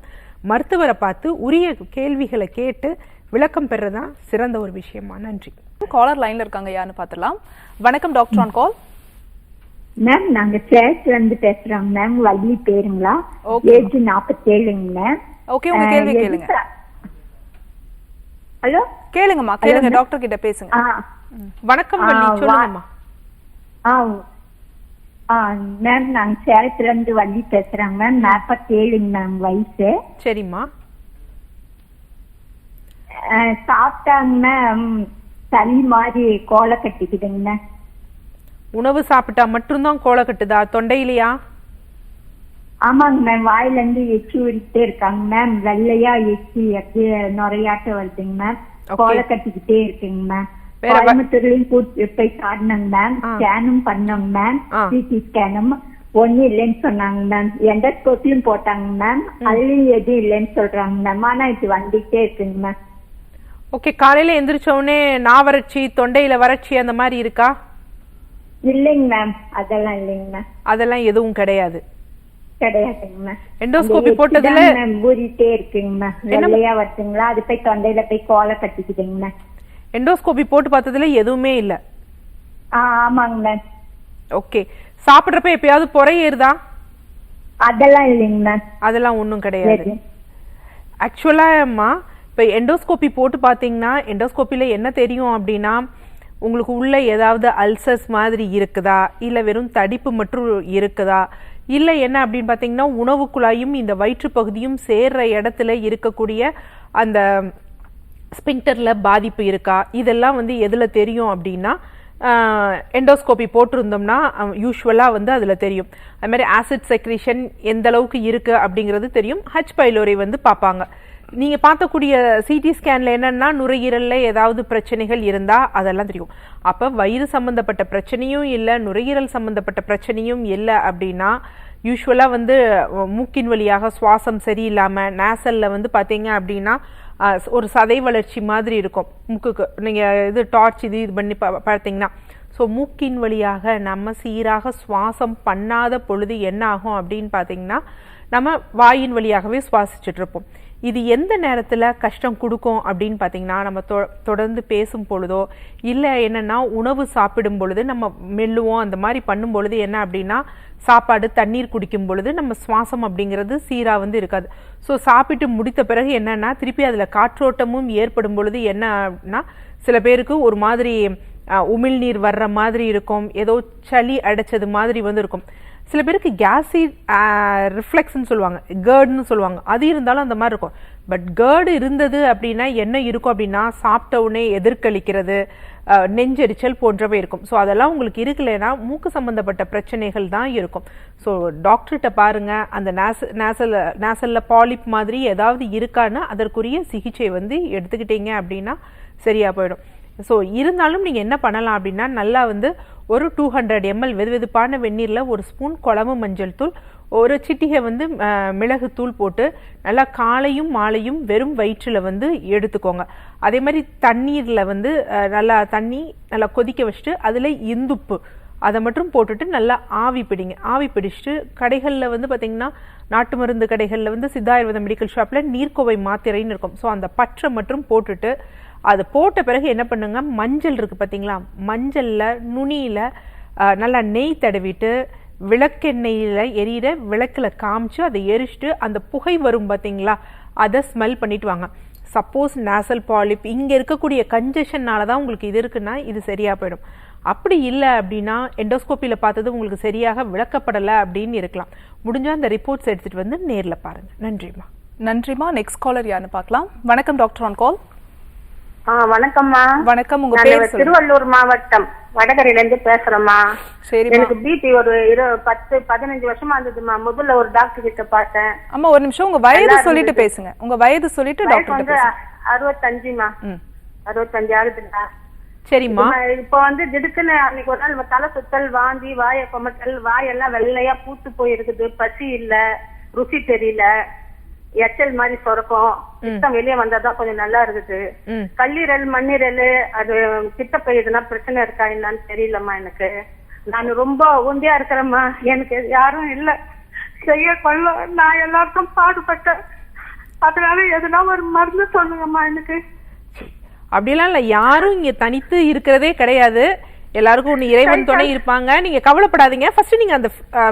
மருத்துவரை பார்த்து உரிய கேள்விகளை கேட்டு விளக்கம் பெறதான் சிறந்த ஒரு விஷயமா. நன்றி. காலர் லைன்ல இருக்காங்க, யாருன்னு பார்த்துடலாம். வணக்கம், டாக்டர் ஆன் கால். மேம் நாங்க சேர்ச்ல இருந்து பேசுறோம் மேம். வள்ளி பேருங்களா, ஏஜ் 47ங்க மேம். ஓகே, உங்க கேள்வி கேளுங்க. ஹலோ, கேளுங்கம்மா, கேளுங்க, டாக்டர் கிட்ட பேசுங்க. வணக்கம் வள்ளி, சொல்லுங்கம்மா. மேம் நாங்க சேலத்துல இருந்து வள்ளி பேசுறோங்க மேம். 47ங்க மேம் வயசு. சரிம்மா. சாப்பிட்டாங்க மேம், சளி மாதிரி கோலை கட்டிக்குதுங்க மேம். உணவு சாப்பிட்டா மட்டும்தான் கோலை கட்டுதா, தொண்டையிலையா? ஆமாங்க மேம், வாயில இருந்து எச்சி ஊறிக்கிட்டே இருக்காங்க மேம். வெள்ளையா எச்சி அப்படியே நுரையாட்ட வருதுங்க மேம். கோலை கட்டிக்கிட்டே இருக்குங்க மேம். கோயம்புத்தூர்லயும் போய் காட்டினங்க மேம், ஸ்கேனும் பண்ணோங்க மேம், சிடி ஸ்கேனும் ஒன்னும் இல்லைன்னு சொன்னாங்க மேம். எண்டோஸ்கோப்பியும் போட்டாங்க மேம், அதுலயும் எதுவும் இல்லைன்னு சொல்றாங்க மேம். ஆனா இது வந்துட்டே இருக்குங்க மேம். ஓகே, காலையில எந்திரிச்ச உடனே நாவறட்சி, தொண்டையில வறட்சி அந்த மாதிரி இருக்கா? இல்லைங்க மேம், அதெல்லாம் இல்லைங்க மேம். அதெல்லாம் எதுவும் கிடையாது. கிடையாதுங்க மேம். எண்டோஸ்கோபி போட்டதுல ஊறிட்டே இருக்குங்க மேம். வெள்ளையா வருதுங்களா, அது போய் தொண்டையில போய் கோலை கட்டிக்குதுங்க மேம். எண்டோஸ்கோபி போட்டு பார்த்ததுல எதுவுமே இல்ல? ஆமாங்க மேம். ஓகே, சாப்பிடுறப்ப எப்பயாவது புறை ஏறுதா? அதெல்லாம் இல்லைங்க மேம். அதெல்லாம் ஒன்றும் கிடையாது. ஆக்சுவலா அம்மா, இப்போ எண்டோஸ்கோபி போட்டு பார்த்தீங்கன்னா எண்டோஸ்கோப்பியில் என்ன தெரியும் அப்படின்னா, உங்களுக்கு உள்ள ஏதாவது அல்சர்ஸ் மாதிரி இருக்குதா, இல்லை வெறும் தடிப்பு மட்டும் இருக்குதா, இல்லை என்ன அப்படின்னு பார்த்தீங்கன்னா உணவு குழாயும் இந்த வயிற்று பகுதியும் சேர்ற இடத்துல இருக்கக்கூடிய அந்த ஸ்பிங்டர்ல பாதிப்பு இருக்கா, இதெல்லாம் வந்து எதில் தெரியும் அப்படின்னா எண்டோஸ்கோபி போட்டிருந்தோம்னா யூஸ்வலாக வந்து அதில் தெரியும். அது மாதிரி ஆசிட் செக்ரீஷன் எந்த அளவுக்கு இருக்குது அப்படிங்கிறது தெரியும். ஹச் பைலோரி வந்து பார்ப்பாங்க. நீங்கள் பார்க்கக்கூடிய சிடி ஸ்கேனில் என்னென்னா நுரையீரலில் ஏதாவது பிரச்சனைகள் இருந்தால் அதெல்லாம் தெரியும். அப்போ வயிறு சம்மந்தப்பட்ட பிரச்சனையும் இல்லை, நுரையீரல் சம்மந்தப்பட்ட பிரச்சனையும் இல்லை அப்படின்னா யூஸ்வலாக வந்து மூக்கின் வழியாக சுவாசம் சரியில்லாமல் நேசலில் வந்து பார்த்தீங்க அப்படின்னா ஒரு சதை வளர்ச்சி மாதிரி இருக்கும் மூக்குக்கு. நீங்கள் இது டார்ச் இது பண்ணி பார்த்தீங்கன்னா, ஸோ மூக்கின் வழியாக நம்ம சீராக சுவாசம் பண்ணாத பொழுது என்ன ஆகும் அப்படின்னு பார்த்தீங்கன்னா, நம்ம வாயின் வழியாகவே சுவாசிச்சுட்டு இருப்போம். இது எந்த நேரத்தில் கஷ்டம் கொடுக்கும் அப்படின்னு பார்த்தீங்கன்னா, நம்ம தொடர்ந்து பேசும் பொழுதோ இல்லை என்னென்னா உணவு சாப்பிடும் பொழுது நம்ம மெல்லுவோம், அந்த மாதிரி பண்ணும் பொழுது என்ன அப்படின்னா, சாப்பாடு தண்ணீர் குடிக்கும் பொழுது நம்ம சுவாசம் அப்படிங்கிறது சீராக வந்து இருக்காது. ஸோ சாப்பிட்டு முடித்த பிறகு என்னென்னா திருப்பி அதில் காற்றோட்டமும் ஏற்படும் பொழுது என்ன அப்படின்னா, சில பேருக்கு ஒரு மாதிரி உமிழ்நீர் வர்ற மாதிரி இருக்கும், ஏதோ சளி அடைச்சது மாதிரி வந்து இருக்கும். சில பேருக்கு கேஸி ரிஃப்ளெக்ஸ்ன்னு சொல்லுவாங்க, கேர்டுன்னு சொல்லுவாங்க, அது இருந்தாலும் அந்த மாதிரி இருக்கும். பட் கேர்டு இருந்தது அப்படின்னா என்ன இருக்கும் அப்படின்னா, சாப்பிட்ட உடனே எதிர்கழிக்கிறது, நெஞ்செரிச்சல் போன்றவை இருக்கும். ஸோ அதெல்லாம் உங்களுக்கு இருக்கலைன்னா மூக்கு சம்பந்தப்பட்ட பிரச்சனைகள் தான் இருக்கும். ஸோ டாக்டர்கிட்ட பாருங்க, அந்த நேசல்ல பாலிப் மாதிரி ஏதாவது இருக்கான்னு அதற்குரிய சிகிச்சை வந்து எடுத்துக்கிட்டீங்க அப்படின்னா சரியா போயிடும். ஸோ இருந்தாலும் நீங்கள் என்ன பண்ணலாம் அப்படின்னா, நல்லா வந்து ஒரு 200 ml வெதுவெதுப்பான வெந்நீரில் ஒரு ஸ்பூன் குழம்பு மஞ்சள் தூள், ஒரு சிட்டிகை வந்து மிளகு தூள் போட்டு நல்லா காலையும் மாலையும் வெறும் வயிற்றில் வந்து எடுத்துக்கோங்க. அதே மாதிரி தண்ணீரில் வந்து தண்ணி நல்லா கொதிக்க வச்சுட்டு அதில் இந்துப்பு அதை மட்டும் போட்டுட்டு நல்லா ஆவி பிடிங்க. ஆவி பிடிச்சிட்டு கடைகளில் வந்து பார்த்திங்கன்னா, நாட்டு மருந்து கடைகளில் வந்து சித்தாயுர்வேத மெடிக்கல் ஷாப்பில் நீர்க்கோவை மாத்திரைன்னு இருக்கும். ஸோ அந்த பற்றை மட்டும் போட்டுட்டு அது போட்ட பிறகு என்ன பண்ணுங்க, மஞ்சள் இருக்குது பார்த்தீங்களா, மஞ்சளில் நுனியில் நல்லா நெய் தடவிட்டு விளக்கெண்ணெயில் எரியிற விளக்கில் காமிச்சு அதை எரிச்சிட்டு அந்த புகை வரும் பார்த்தீங்களா, அதை ஸ்மெல் பண்ணிட்டு வாங்க. சப்போஸ் நேசல் பாலிப் இங்கே இருக்கக்கூடிய கன்ஜஷன்னால தான் உங்களுக்கு இது இருக்குன்னா இது சரியாக போயிடும். அப்படி இல்லை அப்படின்னா எண்டோஸ்கோப்பியில் பார்த்தது உங்களுக்கு சரியாக விளக்கப்படலை அப்படின்னு இருக்கலாம். முடிஞ்சால் அந்த ரிப்போர்ட்ஸ் எடுத்துகிட்டு வந்து நேரில் பாருங்கள். நன்றிம்மா. நன்றிம்மா. நெக்ஸ்ட் காலர் யாருன்னு பார்க்கலாம். வணக்கம் டாக்டர் ஆன் கால். வணக்கம்மா. வணக்கம். உங்க பேர்? திருவள்ளூர் மாவட்டம் வடகரையில இருந்து பேசுறேம்மா. சரி, எனக்கு பிபி ஒரு 10-15 வருஷமா இருந்ததுமா. முதல்ல ஒரு டாக்டர் கிட்ட பார்த்தேன். அம்மா ஒரு நிமிஷம், உங்க வயது சொல்லிட்டு பேசுங்க. உங்க வயது சொல்லிட்டு டாக்டர் கிட்ட பேசுங்க. 65மா. 65 ஆகுதுங்களா? சரிம்மா. இப்ப வந்து திடுக்குன்னு அன்னைக்கு ஒரு நாள் தலை சுத்தல், வாந்தி, வாயை கொமட்டல், வாயெல்லாம் வெள்ளையா பூத்து போயிருக்குது, பசி இல்ல, ருசி தெரியல, எச்சல் மாதிரி சொரக்கும், சித்தம் வெளியே வந்தாதான் கொஞ்சம் நல்லா இருக்குது. கல்லீரல், மண்ணீரல், அது பித்தப்பை எதுனா பிரச்சனை இருக்கா என்னன்னு தெரியலம்மா எனக்கு. நான் ரொம்ப உண்டியா இருக்கிறேம்மா, எனக்கு யாரும் இல்ல செய்ய கொள்ள, நான் எல்லாருக்கும் பாடுபட்டேன். அதனால எதுனா ஒரு மருந்து சொல்லுங்கம்மா எனக்கு. அப்படிலாம் இல்ல, யாரும் இங்க தனித்து இருக்கிறதே கிடையாது. எல்லாருக்கும் ஒண்ணு இறைவன் துணை இருப்பாங்க. நீங்க கவலைப்படாதீங்க. ஃபர்ஸ்ட் நீங்க அந்த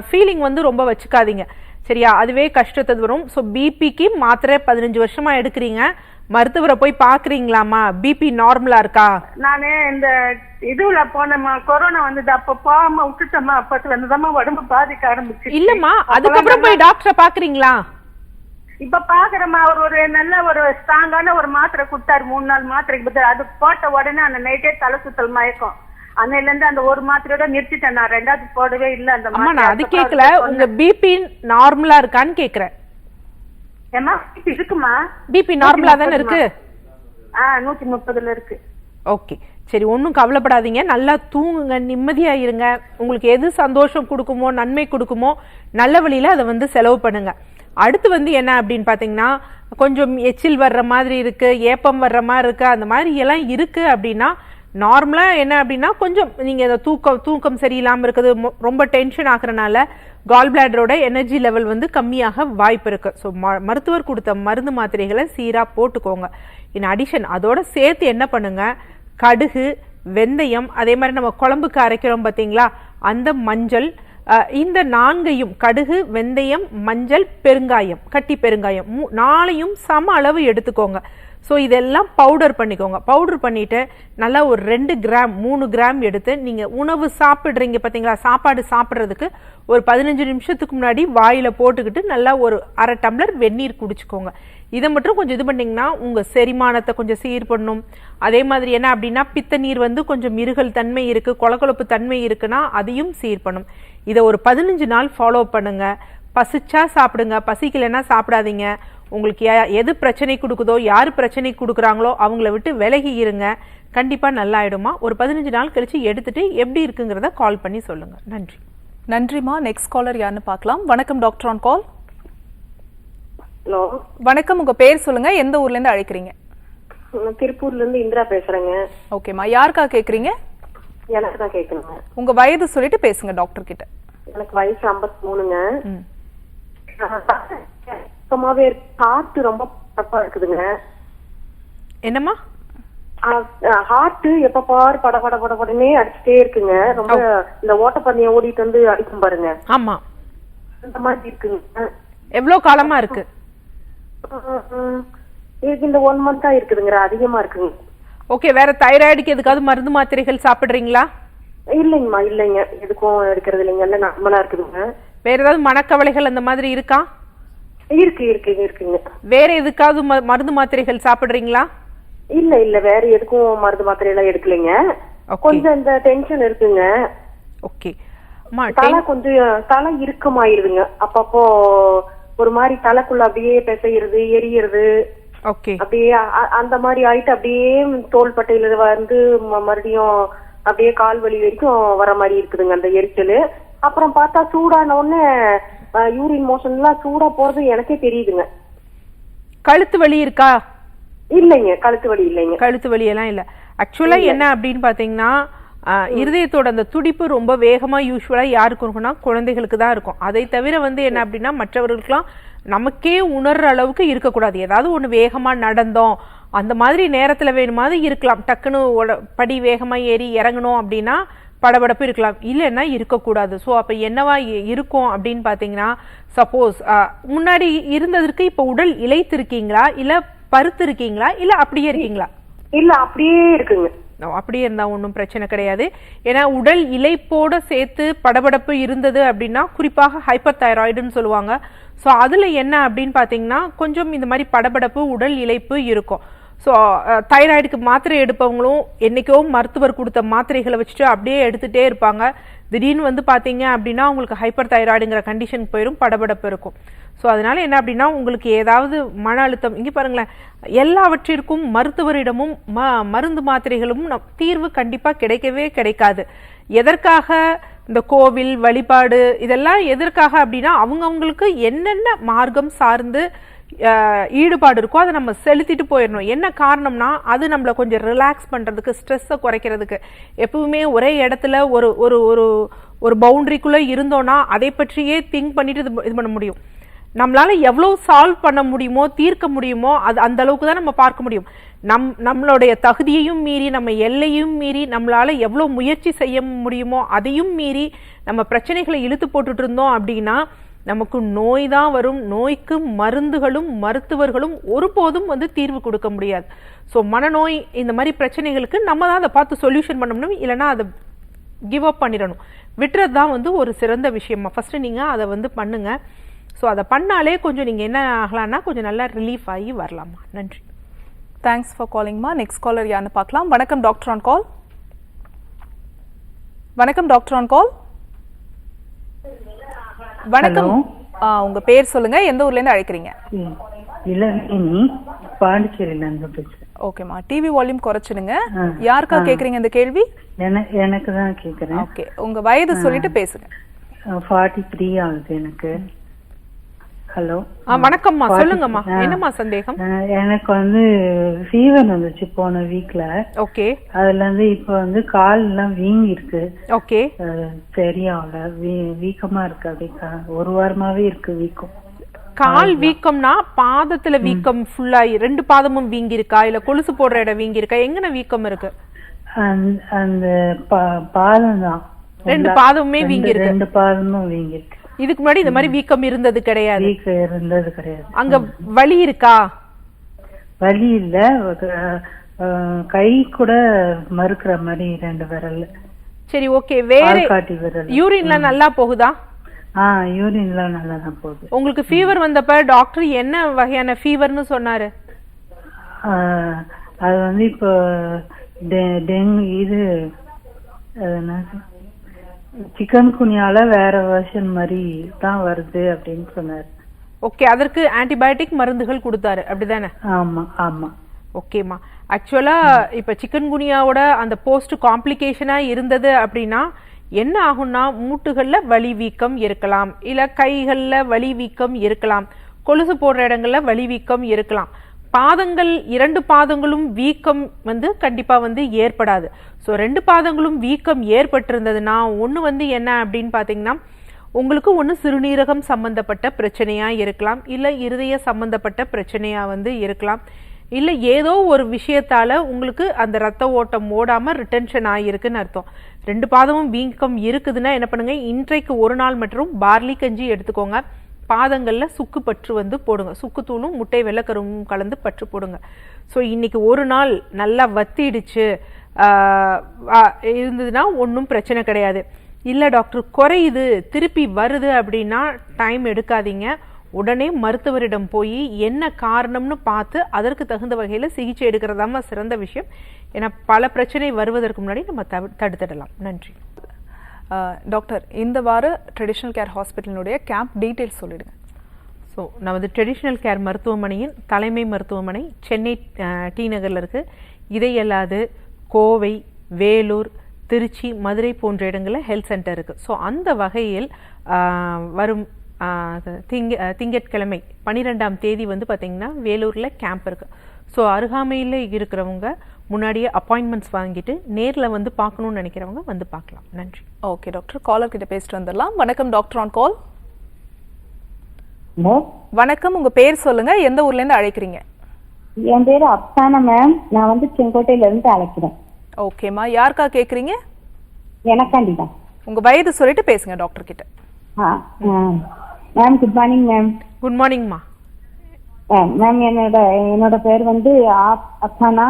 ஃபீலிங் வந்து ரொம்ப வச்சுக்காதீங்க, சரியா? அதுவே கஷ்டத்தை வரும். ஸோ பிபிக்கு மாத்திரை 15 வருஷமா எடுக்கிறீங்க, மருத்துவரை போய் பாக்குறீங்களாமா? பிபி நார்மலா இருக்கா? நானு இந்த இதுல போனமா, கொரோனா வந்தது, அப்ப போகாம விட்டுட்டோமா, அப்பத்துல இருந்துதாம்மா உடம்பு பாதிக்க ஆரம்பிச்சு. இல்லம்மா, அதுக்கப்புறம் போய் டாக்டரை பாக்குறீங்களா? இப்ப பாக்குறமா, அவர் ஒரு நல்ல ஒரு ஸ்ட்ராங்கான ஒரு மாத்திரை கொடுத்தாரு, 3 நாள் மாத்திரைக்கு பதில். அது போட்ட உடனே அந்த நைட்டே தலை சுத்தல் மயக்கம். அன்னையில இருந்து அந்த ஒரு மாத்திரையோட நிறுத்திட்டேன். நான் 2வது போடவே இல்ல அந்த மாத்திரை. நான் அது கேக்கல, உங்க பிபி நார்மலா இருக்கான்னு கேக்குறேன். ஏமா பிபி இருக்குமா? பிபி நார்மலா தானே இருக்கு? 130ல இருக்கு. ஓகே, சரி, ஒன்றும் கவலைப்படாதீங்க. நல்லா தூங்குங்க, நிம்மதியா இருங்க. உங்களுக்கு எது சந்தோஷம் கொடுக்குமோ, நன்மை கொடுக்குமோ, நல்ல வழியில அதை வந்து செலவு பண்ணுங்க. அடுத்து வந்து என்ன அப்படின்னு பாத்தீங்கன்னா, கொஞ்சம் எச்சில் வர்ற மாதிரி இருக்கு, ஏப்பம் வர்ற மாதிரி இருக்கு, அந்த மாதிரி எல்லாம் இருக்கு அப்படின்னா நார்மலா என்ன அப்படின்னா, கொஞ்சம் நீங்க இந்த தூக்கம் சரியில்லாம இருக்குது, ரொம்ப டென்ஷன் ஆகுறதுனால கால் பிளாடரோட எனர்ஜி லெவல் வந்து கம்மியாக வாய்ப்பு இருக்கு. ஸோ மருத்துவர் கொடுத்த மருந்து மாத்திரைகளை சீரா போட்டுக்கோங்க. இன் அடிஷன் அதோட சேர்த்து என்ன பண்ணுங்க, கடுகு, வெந்தயம், அதே மாதிரி நம்ம குழம்புக்கு அரைக்கிறோம் பார்த்தீங்களா, அந்த மஞ்சள், இந்த 4ஐயும் கடுகு, வெந்தயம், மஞ்சள், பெருங்காயம், கட்டி பெருங்காயம் 4ஐயும் சம அளவு எடுத்துக்கோங்க. ஸோ இதெல்லாம் பவுடர் பண்ணிக்கோங்க. பவுடர் பண்ணிட்டு நல்லா ஒரு 2 கிராம் 3 கிராம் எடுத்து நீங்கள் உணவு சாப்பிட்றீங்க பார்த்தீங்களா, சாப்பாடு சாப்பிட்றதுக்கு ஒரு 15 நிமிஷத்துக்கு முன்னாடி வாயில் போட்டுக்கிட்டு நல்லா ஒரு 1/2 டம்ளர் வெந்நீர் குடிச்சுக்கோங்க. இதை மட்டும் கொஞ்சம் இது பண்ணிங்கன்னா உங்கள் செரிமானத்தை கொஞ்சம் சீர் பண்ணும். அதே மாதிரி என்ன அப்படின்னா, பித்த நீர் வந்து கொஞ்சம் இருகல் தன்மை இருக்குது, கொழக்கொழப்பு தன்மை இருக்குன்னா அதையும் சீர் பண்ணும். இதை ஒரு 15 நாள் ஃபாலோ பண்ணுங்க. பசிச்சா சாப்பிடுங்க, பசிக்கலைன்னா சாப்பிடாதீங்க. உங்களுக்கு எது பிரச்சனை கொடுக்குதோ, யார் பிரச்சனை கொடுக்குறாங்களோ அவங்கள விட்டு விலகி இருங்க. கண்டிப்பாக நல்லாயிடுமா. ஒரு 15 நாள் கழிச்சு எடுத்துட்டு எப்படி இருக்குங்கிறத கால் பண்ணி சொல்லுங்க. நன்றி. நன்றிமா. நெக்ஸ்ட் காலர் யாருன்னு பார்க்கலாம். வணக்கம் டாக்டர் ஆன் கால். ஹலோ, வணக்கம், உங்க பேர் சொல்லுங்க, எந்த ஊர்ல இருந்து அழைக்கிறீங்க? நான் திருப்பூர்ல இருந்து இந்திரா பேசுறேங்க. ஓகேம்மா, யாருக்கா கேக்குறீங்க? எனக்கு தான் கேட்கணுங்க. உங்க வயது சொல்லிட்டு பேசுங்க டாக்டர் கிட்ட. எனக்கு வயசு 53ங்க. சுத்தமாவே ஹார்ட் ரொம்ப தப்பா இருக்குதுங்க. என்னம்மா? ஹார்ட் எப்ப பாரு பட பட பட படனே அடிச்சுட்டே இருக்குங்க. ரொம்ப இந்த ஓட்டப்பந்தயம் ஓடிட்டு வந்து அடிக்கும் பாருங்க, ஆமா, அந்த மாதிரி இருக்குங்க. எவ்வளவு காலமா இருக்கு? இதுக்கு இந்த 1 மந்த்தா இருக்குதுங்க, அதிகமா இருக்குங்க. ஓகே, வேற தைராய்டுக்கு எதுக்காவது மருந்து மாத்திரைகள் சாப்பிடுறீங்களா? இல்லைங்கம்மா, இல்லைங்க, எதுக்கும் எடுக்கிறது இல்லைங்க, எல்லாம் நார்மலா இருக்குதுங்க. வேற ஏதாவது மனக்கவலைகள் அந்த மாதிரி இருக்கா? இருக்குங்க. வேற எதுக்காவது மருந்து மாத்திரைகள் சாப்பிடுறீங்களா? இல்ல இல்ல, வேற எதுக்கும் மருந்து மாத்திரை எல்லாம் எடுக்கலைங்க. கொஞ்சம் இந்த டென்ஷன் இருக்குங்க. ஓகே, தலை கொஞ்சம் தலை இறுக்கமாயிருதுங்க. அப்பப்போ ஒரு மாதிரி தலைக்குள்ள அப்படியே பிசைறது, எரியறது, அப்படியே அந்த மாதிரி ஆயிட்டு அப்படியே தோள்பட்டையில வந்து மறுபடியும் அப்படியே கால் வலி வரைக்கும் வர மாதிரி இருக்குதுங்க அந்த எரிச்சல். அப்புறம் பார்த்தா சூடான உடனே யூரின் மோஷன் எல்லாம் சூடா போறது எனக்கே தெரியுதுங்க. கழுத்து வலி இருக்கா? இல்லைங்க, கழுத்து வலி இல்லைங்க. கழுத்து வலி எல்லாம் இல்ல. ஆக்சுவலா என்ன அப்படின்னு பாத்தீங்கன்னா, இருதயத்தோட அந்த துடிப்பு ரொம்ப வேகமா யூஸ்வலா யாருக்கு இருக்கும்னா குழந்தைகளுக்கு தான் இருக்கும். அதை தவிர வந்து என்ன அப்படின்னா மற்றவர்களுக்கெல்லாம் நமக்கே உணர்ற அளவுக்கு இருக்கக்கூடாது. ஏதாவது ஒண்ணு வேகமா நடந்தோம் அந்த மாதிரி நேரத்துல வேணுமாவது இருக்கலாம். டக்குன்னு படி வேகமா ஏறி இறங்கணும் அப்படின்னா படபடப்பு இருக்கலாம், இல்லைன்னா இருக்கக்கூடாது. ஸோ அப்ப என்னவா இருக்கும் அப்படின்னு பாத்தீங்கன்னா, சப்போஸ் முன்னாடி இருந்ததற்கு இப்ப உடல் இளைத்திருக்கீங்களா, இல்ல பருத்து இருக்கீங்களா, இல்ல அப்படியே இருக்கீங்களா? இல்ல, அப்படியே இருக்குங்க. அப்படியே இருந்தா ஒன்றும் பிரச்சனை கிடையாது. ஏன்னா உடல் இளைப்போட சேர்த்து படபடப்பு இருந்தது அப்படின்னா குறிப்பாக ஹைப்பர் தைராய்டுன்னு சொல்லுவாங்க. ஸோ அதுல என்ன அப்படின்னு பாத்தீங்கன்னா கொஞ்சம் இந்த மாதிரி படபடப்பு உடல் இளைப்பு இருக்கும். ஸோ தைராய்டுக்கு மாத்திரை எடுப்பவங்களும் என்னைக்கோ மருத்துவர் கொடுத்த மாத்திரைகளை வச்சுட்டு அப்படியே எடுத்துட்டே இருப்பாங்க. திடீர்னு வந்து பார்த்தீங்க அப்படின்னா உங்களுக்கு ஹைப்பர் தைராய்டுங்கிற கண்டிஷன் போயிடும், படபடப்பு இருக்கும். ஸோ அதனால என்ன அப்படின்னா உங்களுக்கு ஏதாவது மன அழுத்தம், இங்கே பாருங்களேன், எல்லாவற்றிற்கும் மருத்துவரிடமும் மருந்து மாத்திரைகளும் தீர்வு கண்டிப்பாக கிடைக்கவே கிடைக்காது. எதற்காக இந்த கோவில் வழிபாடு இதெல்லாம் எதற்காக அப்படின்னா அவங்கவுங்களுக்கு என்னென்ன மார்க்கம் சார்ந்து ஈடுபாடு இருக்கோ அதை நம்ம செலுத்திட்டு போயிடணும். என்ன காரணம்னா அது நம்மளை கொஞ்சம் ரிலாக்ஸ் பண்றதுக்கு, ஸ்ட்ரெஸ்ஸை குறைக்கிறதுக்கு. எப்பவுமே ஒரே இடத்துல ஒரு ஒரு ஒரு ஒரு பவுண்டரிக்குள்ள இருந்தோம்னா அதை பற்றியே திங்க் பண்ணிட்டு இது பண்ண முடியும். நம்மளால எவ்வளவு சால்வ் பண்ண முடியுமோ, தீர்க்க முடியுமோ அது அந்த அளவுக்கு தான் நம்ம பார்க்க முடியும். நம்மளுடைய தகுதியையும் மீறி, நம்ம எல்லையும் மீறி நம்மளால எவ்வளவு முயற்சி செய்ய முடியுமோ அதையும் மீறி நம்ம பிரச்சனைகளை இழுத்து போட்டுட்டு இருந்தோம் அப்படின்னா நமக்கு நோய் தான் வரும். நோய்க்கு மருந்துகளும் மருத்துவர்களும் ஒருபோதும் வந்து தீர்வு கொடுக்க முடியாது. ஸோ மனநோய் இந்த மாதிரி பிரச்சனைகளுக்கு நம்ம தான் அதை பார்த்து சொல்யூஷன் பண்ணணும், இல்லைன்னா அதை கிவ் அப் பண்ணிடணும், விட்டுறது தான் வந்து ஒரு சிறந்த விஷயமா. ஃபர்ஸ்ட் நீங்க அதை வந்து பண்ணுங்க. ஸோ அதை பண்ணாலே கொஞ்சம் நீங்க என்ன ஆகலாம்னா கொஞ்சம் நல்லா ரிலீஃப் ஆகி வரலாமா. நன்றி. தேங்க்ஸ் ஃபார் காலிங்மா. நெக்ஸ்ட் காலர் யாருன்னு பார்க்கலாம். வணக்கம் டாக்டர் ஆன் கால். வணக்கம் டாக்டர் ஆன் கால். வணக்கம், உங்க பேர் சொல்லுங்க, எந்த ஊர்ல இருந்து அழைக்கிறீங்க? பாண்டிச்சேரியில இருந்து பேசுறேன். ஓகேமா, டிவி வால்யூம் குறைச்சிடுங்க. யாருக்கா கேக்குறீங்க இந்த கேள்வி? எனக்கு தான் கேக்குறேன். ஓகே, உங்க வயது சொல்லிட்டு பேசுங்க. 43 ஆகுது எனக்கு. ஹலோ, வணக்கம்மா, சொல்லுங்கம்மா, என்னம்மா சந்தேகம்? எனக்கு வந்து ஃபீவர் வந்துச்சு போன வீக்ல. ஓகே, அதுல இருந்து இப்ப வந்து கால் எல்லாம் வீங்கி இருக்கு. ஓகே, சரியாவல, வீக்கமா இருக்கு. அப்படியே ஒரு வாரமாவே இருக்கு வீக்கம். கால் வீக்கம்னா பாதத்துல வீக்கம் ஃபுல்லா 2 பாதமும் வீங்கி இருக்கா, இல்ல கொலுசு போடுற இடம் வீங்கி இருக்கா? எங்கன வீக்கம் இருக்கு? அந்த பாதம் தான், 2 பாதமுமே வீங்கி இருக்கு. 2 பாதமும் வீங்கி இருக்கு. இதுக்கு முன்னாடி இந்த மாதிரி வீக்கம் இருந்தது கிடையாது? இருந்தது கிடையாது. அங்க வலி இருக்கா? வலி இல்ல, கை கூட மறுக்கிற மாதிரி 2 விரல். சரி, ஓகே. வேற யூரின்லாம் நல்லா போகுதா? யூரின்லாம் நல்லா தான் போகுது. உங்களுக்கு ஃபீவர் வந்தப்ப டாக்டர் என்ன வகையான ஃபீவர்னு சொன்னாரு? அது வந்து இப்போ டெங்கு, இது சிக்கன் குனியால வேற வெர்ஷன் மாதிரி தான் வருது அப்படின்னு சொன்னாரு. ஓகே, அதற்கு ஆன்டிபயோட்டிக் மருந்துகள் கொடுத்தாரு, அப்படிதானே? ஆமா ஆமா. ஓகேமா, ஆக்சுவலா இப்ப சிக்கன் குனியாவோட அந்த போஸ்ட் காம்ப்ளிகேஷனா இருந்தது அப்படின்னா என்ன ஆகும்னா மூட்டுகள்ல வலி வீக்கம் இருக்கலாம், இல்ல கைகள்ல வலி வீக்கம் இருக்கலாம். கொலுசு போடுற இடங்கள்ல வலி வீக்கம் இருக்கலாம். பாதங்கள் 2 பாதங்களும் வீக்கம் வந்து கண்டிப்பா வந்து ஏற்படாது. ஸோ 2 பாதங்களும் வீக்கம் ஏற்பட்டிருந்ததுன்னா ஒன்று வந்து என்ன அப்படின்னு பார்த்தீங்கன்னா, உங்களுக்கு ஒன்று சிறுநீரகம் சம்பந்தப்பட்ட பிரச்சனையா இருக்கலாம், இல்லை இருதய சம்பந்தப்பட்ட பிரச்சனையா வந்து இருக்கலாம், இல்லை ஏதோ ஒரு விஷயத்தால உங்களுக்கு அந்த ரத்த ஓட்டம் ஓடாம ரிட்டென்ஷன் ஆகிருக்குன்னு அர்த்தம். 2 பாதமும் வீக்கம் இருக்குதுன்னா என்ன பண்ணுங்க, இன்றைக்கு ஒரு நாள் மற்றும் பார்லி கஞ்சி எடுத்துக்கோங்க. பாதங்கள்ல சுக்கு பற்று வந்து போடுங்க. சுக்குத்தூளும் முட்டை வெள்ளைக்கருவும் கலந்து பற்று போடுங்க. ஸோ இன்னைக்கு ஒரு நாள் நல்லா வத்திடுச்சு இருந்ததுன்னா ஒன்றும் பிரச்சனை கிடையாது. இல்லை டாக்டர் குறையுது திருப்பி வருது அப்படின்னா டைம் எடுக்காதீங்க. உடனே மருத்துவரிடம் போய் என்ன காரணம்னு பார்த்து அதற்கு தகுந்த வகையில் சிகிச்சை எடுக்கிறதாம சிறந்த விஷயம். ஏன்னா பல பிரச்சனை வருவதற்கு முன்னாடி நம்ம தடுத்துடலாம். நன்றி டாக்டர். இந்த வார ட்ரெடிஷ்னல் கேர் ஹாஸ்பிட்டலினுடைய கேம்ப் டீட்டெயில்ஸ் சொல்லிடுங்க. ஸோ நமது ட்ரெடிஷ்னல் கேர் மருத்துவமனையின் தலைமை மருத்துவமனை சென்னை டி நகரில் இருக்குது. இதை அல்லாது கோவை, வேலூர், திருச்சி, மதுரை போன்ற இடங்களில் ஹெல்த் சென்டர் இருக்குது. ஸோ அந்த வகையில் வரும் திங்கட்கிழமை 12ஆம் தேதி வந்து பார்த்திங்கன்னா வேலூரில் கேம்ப் இருக்குது. ஸோ அருகாமையில் இருக்கிறவங்க முன்னாடியே அப்பாயின்மெண்ட்ஸ் வாங்கிட்டு நேரில் வந்து பார்க்கணும்னு நினைக்கிறவங்க வந்து பார்க்கலாம். நன்றி. ஓகே டாக்டர், காலர் கிட்ட பேசிட்டு வந்துடலாம். வணக்கம் டாக்டர் ஆன் கால். வணக்கம், உங்க பேர் சொல்லுங்க, எந்த ஊர்ல இருந்து அழைக்கிறீங்க? என் பேரு அப்சானா மேம், நான் வந்து செங்கோட்டையில இருந்து அழைக்கிறேன். ஓகேமா, யாருக்கா கேக்குறீங்க? எனக்காண்டிதான். உங்க வயது சொல்லிட்டு பேசுங்க டாக்டர் கிட்ட. Ma'am good morning ma'am. Good மார்னிங்மா. மேம் என்னோட பேர் வந்து அப்சானா.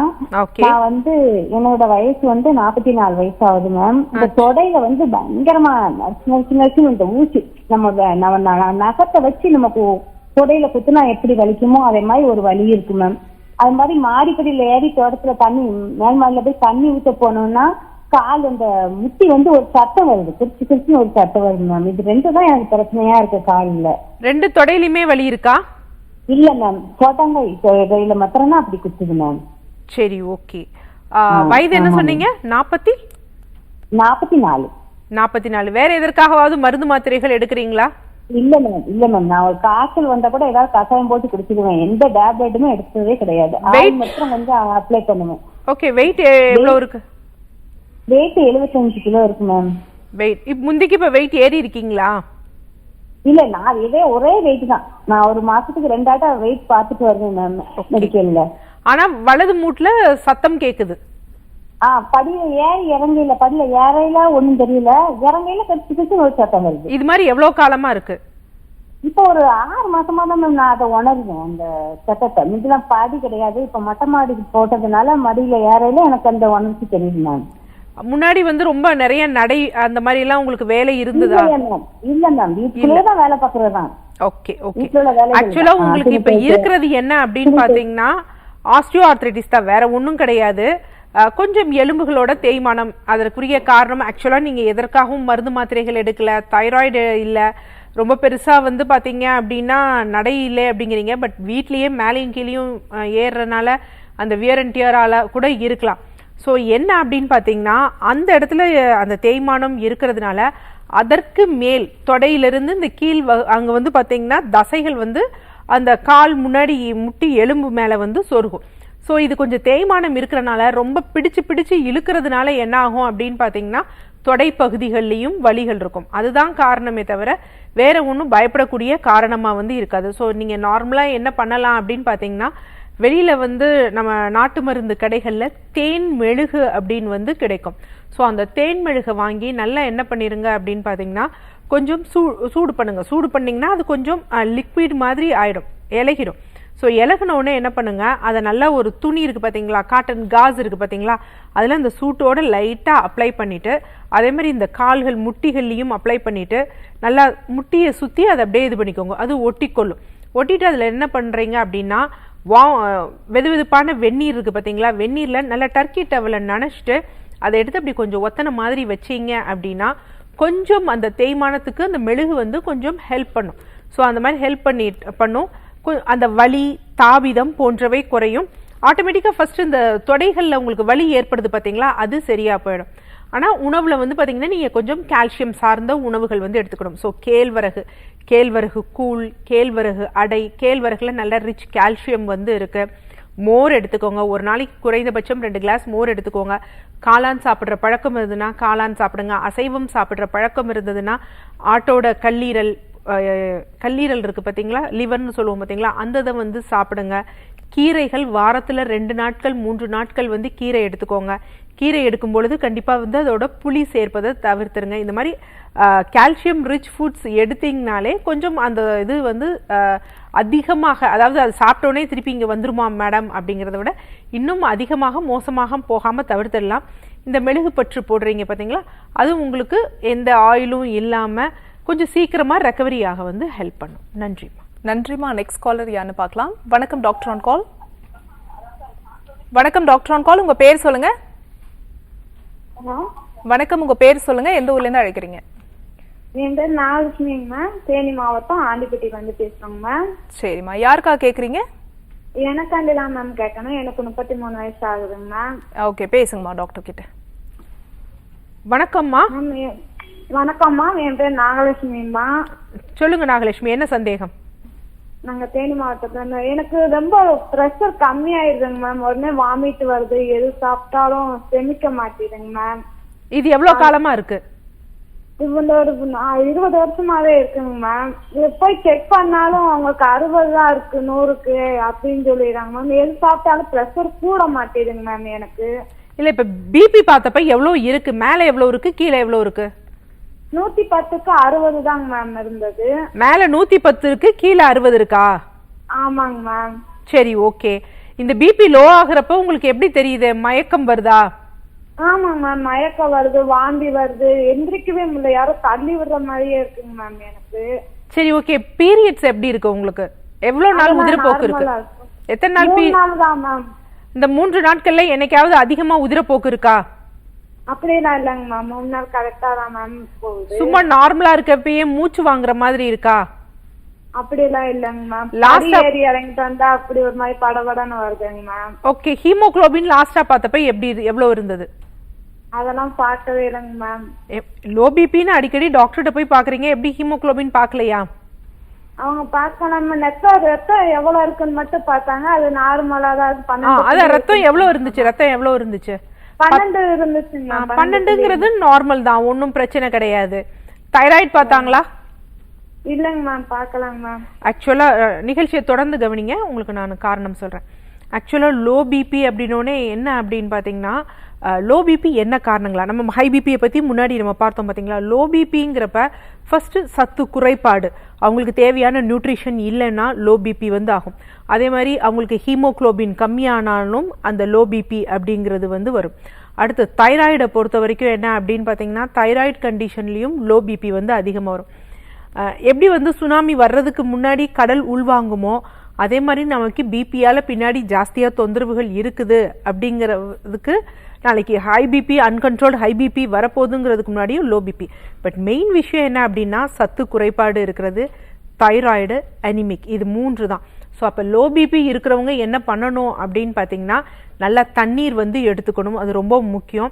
நான் வந்து என்னோட வயசு வந்து 44 வயசு ஆகுது மேம். இந்த தொடையில வந்து பயங்கரமா நச்சு இந்த ஊசி நம்ம நகத்தை வச்சு நம்ம தொடையில குத்துனா எப்படி வலிக்குமோ அதே மாதிரி ஒரு வலி இருக்கு மேம். அது மாதிரி மாடிப்படியில ஏறி தோட்டத்துல தண்ணி மேல் மாடியில போய் தண்ணி ஊத்த போனோம்னா கால் அந்த முட்டி வந்து ஒரு சத்தம் வருது, கிரிச்சு கிரிச்சுன்னு ஒரு சத்தம் வருது மேம். இது 2 தான் எனக்கு பிரச்சனையா இருக்கு காலில். 2 தொடையிலுமே வலி இருக்கா? இல்ல மேம், கோட்டாங்கையில மாத்திரம் அப்படி குத்துது மேம். சரி, ஓகே. வயது என்ன சொன்னீங்க? 44. 44. வேற எதற்காகவாவது மருந்து மாத்திரைகள் எடுக்கிறீங்களா? இல்ல மேம் நான் ஒரு காய்ச்சல் வந்தா கூட ஏதாவது கசாயம் போட்டு குடிச்சிடுவேன். எந்த டேப்லெட்டுமே எடுத்ததே கிடையாது. ஆயில் மட்டும் கொஞ்சம் அப்ளை பண்ணுவேன். ஓகே, வெயிட் எவ்வளவு இருக்கு? வெயிட் 75 கிலோ இருக்கு மேம். வெயிட் முந்திக்கு இப்ப வெயிட் ஏறி இருக்கீங்களா? இல்ல, நான் ஒரே வெயிட் தான். நான் ஒரு மாசத்துக்கு 2 ஆட்டா வெயிட் பார்த்துட்டு வருவேன் மேம் மெடிக்கல்ல. ஆனா வலது மூட்டுல சத்தம் கேக்குது. படியில ஏறி இறங்கையில, படியில ஏறையில ஒண்ணும் தெரியல, இறங்கையில கடிச்சு ஒரு சத்தம் வருது. இது மாதிரி எவ்வளவு காலமா இருக்கு? இப்ப ஒரு 6 மாசமா தான் மேம் நான் அதை உணர்றேன் அந்த சத்தத்தை. முன்னெல்லாம் பாடி கிடையாது, இப்ப மொட்டை மாடிக்கு போட்டதுனால மடியில ஏறையில எனக்கு அந்த உணர்ச்சி தெரியுது மேம். முன்னாடி வந்து ரொம்ப நிறைய நடை அந்த மாதிரி எல்லாம் உங்களுக்கு வேலை இருந்ததா? இல்ல மேம், வீட்டுலயே தான் வேலை பாக்குறதுதான். Okay okay. ஆக்சுவலா உங்களுக்கு இப்ப இருக்கிறது என்ன அப்படின்னு பாத்தீங்கன்னா ஆஸ்டியோ ஆர்த்ரைட்டிஸ் தான், வேற ஒண்ணும் கிடையாது. கொஞ்சம் எலும்புகளோட தேய்மானம். அதற்குரிய காரணம் ஆக்சுவலா நீங்க எதற்காகவும் மருந்து மாத்திரைகள் எடுக்கல, தைராய்டு இல்ல, ரொம்ப பெருசா வந்து பாத்தீங்க அப்படின்னா நடை இல்லை அப்படிங்கிறீங்க. பட் வீட்லயே மேலையும் கீழையும் ஏறுறதுனால அந்த வியர் அண்ட் டியரால கூட இருக்கலாம். ஸோ என்ன அப்படின்னு பார்த்தீங்கன்னா அந்த இடத்துல அந்த தேய்மானம் இருக்கிறதுனால அதற்கு மேல் தொடையிலிருந்து இந்த கீழ் அங்கே வந்து பார்த்தீங்கன்னா தசைகள் வந்து அந்த கால் முன்னாடி முட்டி எலும்பு மேலே வந்து சொருகும். ஸோ இது கொஞ்சம் தேய்மானம் இருக்கிறதுனால ரொம்ப பிடிச்சு இழுக்கிறதுனால என்ன ஆகும் அப்படின்னு பார்த்தீங்கன்னா தொடை பகுதிகள்லையும் வலிகள் இருக்கும். அதுதான் காரணமே தவிர வேற ஒன்றும் பயப்படக்கூடிய காரணமாக வந்து இருக்காது. ஸோ நீங்கள் நார்மலாக என்ன பண்ணலாம் அப்படின்னு பார்த்தீங்கன்னா வெளியில வந்து நம்ம நாட்டு மருந்து கடைகளில் தேன் மெழுகு அப்படின்னு வந்து கிடைக்கும். ஸோ அந்த தேன் மெழுகை வாங்கி நல்லா என்ன பண்ணிருங்க அப்படின்னு பார்த்தீங்கன்னா கொஞ்சம் சூடு பண்ணுங்க. சூடு பண்ணிங்கன்னா அது கொஞ்சம் லிக்விட் மாதிரி ஆயிடும், இலகிடும். ஸோ இலகினோடனே என்ன பண்ணுங்க, அதை நல்லா ஒரு துணி இருக்குது பார்த்தீங்களா, காட்டன் காஸ் இருக்குது பார்த்தீங்களா, அதில் அந்த சூட்டோட லைட்டாக அப்ளை பண்ணிவிட்டு அதே மாதிரி இந்த கால்கள் முட்டிகள்லையும் அப்ளை பண்ணிவிட்டு நல்லா முட்டியை சுற்றி அதை அப்படியே இது பண்ணிக்கோங்க. அது ஒட்டிக்கொள்ளும். ஒட்டிட்டு அதில் என்ன பண்ணுறீங்க அப்படின்னா வெது வெதுப்பான வெந்நீர் இருக்குது பார்த்தீங்களா, வெந்நீரில் நல்லா டர்க்கி டவலை நனைச்சிட்டு அதை எடுத்து அப்படி கொஞ்சம் ஒத்தனை மாதிரி வச்சிங்க அப்படின்னா கொஞ்சம் அந்த தேய்மானத்துக்கு அந்த மெழுகு வந்து கொஞ்சம் ஹெல்ப் பண்ணும். ஸோ அந்த மாதிரி ஹெல்ப் பண்ணும். அந்த வலி தாபிதம் போன்றவை குறையும். ஆட்டோமேட்டிக்காக ஃபர்ஸ்ட் இந்த தொடைகளில் உங்களுக்கு வலி ஏற்படுது பார்த்தீங்களா, அது சரியாக போயிடும். ஆனால் உணவில் வந்து பார்த்தீங்கன்னா நீங்கள் கொஞ்சம் கால்சியம் சார்ந்த உணவுகள் வந்து எடுத்துக்கணும். ஸோ கேழ்வரகு கூழ், கேழ்வரகு அடை, கேழ்வரகுல நல்ல ரிச் கால்சியம் வந்து இருக்கு. மோர் எடுத்துக்கோங்க, ஒரு நாளைக்கு குறைந்தபட்சம் 2 கிளாஸ் மோர் எடுத்துக்கோங்க. காளான் சாப்பிட்ற பழக்கம் இருந்ததுன்னா காளான் சாப்பிடுங்க. அசைவம் சாப்பிட்ற பழக்கம் இருந்ததுன்னா ஆட்டோட கல்லீரல் இருக்கு பார்த்தீங்களா, லிவர்னு சொல்லுவோம் பார்த்தீங்களா, அந்த இதை வந்து சாப்பிடுங்க. கீரைகள் வாரத்தில் 2 நாட்கள் 3 நாட்கள் வந்து கீரை எடுத்துக்கோங்க. கீரை எடுக்கும் பொழுது கண்டிப்பாக வந்து அதோட புளி சேர்ப்பதை தவிர்த்துருங்க. இந்த மாதிரி கால்சியம் ரிச் ஃபுட்ஸ் எடுத்தீங்கனாலே கொஞ்சம் அந்த இது வந்து அதிகமாக, அதாவது அது சாப்பிட்டோன்னே திருப்பி இங்கே வந்துருமா மேடம் அப்படிங்கிறத விட இன்னும் அதிகமாக மோசமாக போகாமல் தவிர்த்துடலாம். இந்த மெழுகு பற்று போடுறீங்க பார்த்தீங்களா, அது உங்களுக்கு எந்த ஆயிலும் இல்லாமல் கொஞ்சம் சீக்கிரமாக ரெக்கவரி ஆக வந்து ஹெல்ப் பண்ணும். நன்றிம்மா. நெக்ஸ்ட் காலர் யான்னு பார்க்கலாம். வணக்கம் டாக்டர் ஆன் கால். வணக்கம் டாக்டர் ஆன் கால், உங்க பேர் சொல்லுங்க. வணக்கம், உங்க பேர் சொல்லுங்க, எந்த ஊர்ல இருந்து அழைக்கிறீங்க? என் பேர் நாகலட்சுமிங்க மேம், தேனி மாவட்டம் ஆண்டிப்பட்டியில வந்து பேசுறோங்க மேம். சரிம்மா, யாருக்கா கேக்குறீங்க? எனக்காண்டி தான் மேம் கேட்கணும். எனக்கு 33 வயசு ஆகுதுங்க மேம். ஓகே, பேசுங்கம்மா டாக்டர் கிட்ட. வணக்கம்மா. வணக்கம்மா, என் பேர் நாகலட்சுமிம்மா. சொல்லுங்க நாகலட்சுமி, என்ன சந்தேகம்? நாங்க தேனி மாவட்டத்துல. எனக்கு ரொம்ப ப்ரெஷர் கம்மியாயிருதுங்க மேம். உடனே வாமிட் வருது, எது சாப்பிட்டாலும் செமிக்க மாட்டேதுங்க மேம். இது எவ்வளவு காலமா இருக்கு? இது வந்து ஒரு 20 வருஷமாவே இருக்குங்க மேம். போய் செக் பண்ணாலும் அவங்களுக்கு 60 தான் இருக்கு 100க்கு அப்படின்னு சொல்லிடுறாங்க மேம். எது சாப்பிட்டாலும் ப்ரெஷர் கூட மாட்டேதுங்க மேம் எனக்கு. இல்ல, இப்ப பிபி பார்த்தப்ப எவ்வளவு இருக்கு? மேல எவ்வளவு இருக்கு, கீழே எவ்வளவு இருக்கு? 110க்கு 60 தாங்க மேம் இருந்தது. மேல 110 இருக்கு, கீழே 60 இருக்கா? ஆமாங்க மேம். சரி, ஓகே. இந்த பிபி லோ ஆகுறப்ப உங்களுக்கு எப்படி தெரியுது? மயக்கம் வருதா? ஆமாங்க மேம், மயக்கம் வருது, வாந்தி வருது, எந்திரிக்கவே முடியல, யாரோ தள்ளி விடுற மாதிரியே இருக்குங்க மேம் எனக்கு. சரி, ஓகே. பீரியட்ஸ் எப்படி இருக்கு உங்களுக்கு? எவ்வளவு நாள் உதிரப்போக்கு இருக்கு? எத்தனை நாள்? 3 நாள் தான் மேம். இந்த 3 நாட்கள்ல என்னைக்காவது அதிகமா உதிரப்போக்கு இருக்கா? அப்படியெல்லாம் இல்லைங்க மேம், 3 நாள் கரெக்டா தான் மேம் போகுது. சும்மா நார்மலா இருக்கப்பயே மூச்சு வாங்குற மாதிரி இருக்கா? அப்படியெல்லாம் இல்லைங்க மேம். ஏறி இறங்கிட்டு வந்தா அப்படி ஒரு மாதிரி படபடன்னு வருதுங்க மேம். ஓகே. ஹீமோகுளோபின் லாஸ்டா பார்த்தப்ப எவ்வளவு இருந்தது? அதெல்லாம் பார்க்கவே இல்லைங்க மேம். லோ பிபின்னு அடிக்கடி டாக்டர்கிட்ட போய் பாக்குறீங்க, எப்படி ஹீமோகுளோபின் பார்க்கலையா? அவங்க பார்க்கலாம், ரத்தம் எவ்வளவு இருக்குன்னு மட்டும் பார்த்தாங்க. அது நார்மலா தான். அதான் ரத்தம் எவ்வளவு இருந்துச்சு? ரத்தம் எவ்வளவு இருந்துச்சு? 12 இருந்துச்சுங்க. 12ங்கிறது நார்மல் தான், ஒன்னும் பிரச்சனை கிடையாது. தைராய்டு பார்த்தாங்களா? இல்லைங்க மேம், பார்க்கலாங்க மேம். ஆக்சுவலா நிகழ்ச்சியை தொடர்ந்து கவனிங்க, உங்களுக்கு நான் காரணம் சொல்றேன். ஆக்சுவலா லோ பிபி அப்படின்னோடனே என்ன அப்படின்னு பாத்தீங்கன்னா, லோ பிபி என்ன காரணங்களா? நம்ம ஹை பிபியை பற்றி முன்னாடி நம்ம பார்த்தோம் பார்த்தீங்களா. லோ பிபிங்கிறப்ப ஃபஸ்ட்டு சத்து குறைபாடு, அவங்களுக்கு தேவையான நியூட்ரிஷன் இல்லைன்னா லோ பிபி வந்து ஆகும். அதே மாதிரி அவங்களுக்கு ஹீமோகுளோபின் கம்மியானாலும் அந்த லோ பிபி அப்படிங்கிறது வந்து வரும். அடுத்து தைராய்டை பொறுத்த வரைக்கும் என்ன அப்படின்னு பார்த்தீங்கன்னா, தைராய்டு கண்டிஷன்லேயும் லோ பிபி வந்து அதிகமாக வரும். எப்படி வந்து சுனாமி வர்றதுக்கு முன்னாடி கடல் உள்வாங்குமோ அதே மாதிரி நமக்கு பிபியால் பின்னாடி ஜாஸ்தியாக தொந்தரவுகள் இருக்குது அப்படிங்கிறதுக்கு நாளைக்கு high BP uncontrolled high BP வரப்போகுதுங்கிறதுக்கு முன்னாடியும் லோ பிபி. பட் மெயின் விஷயம் என்ன அப்படின்னா சத்து குறைபாடு இருக்கிறது, தைராய்டு, அனிமிக், இது 3 தான். ஸோ அப்போ லோ பிபி இருக்கிறவங்க என்ன பண்ணணும் அப்படின்னு பார்த்தீங்கன்னா, நல்லா தண்ணீர் வந்து எடுத்துக்கணும், அது ரொம்ப முக்கியம்.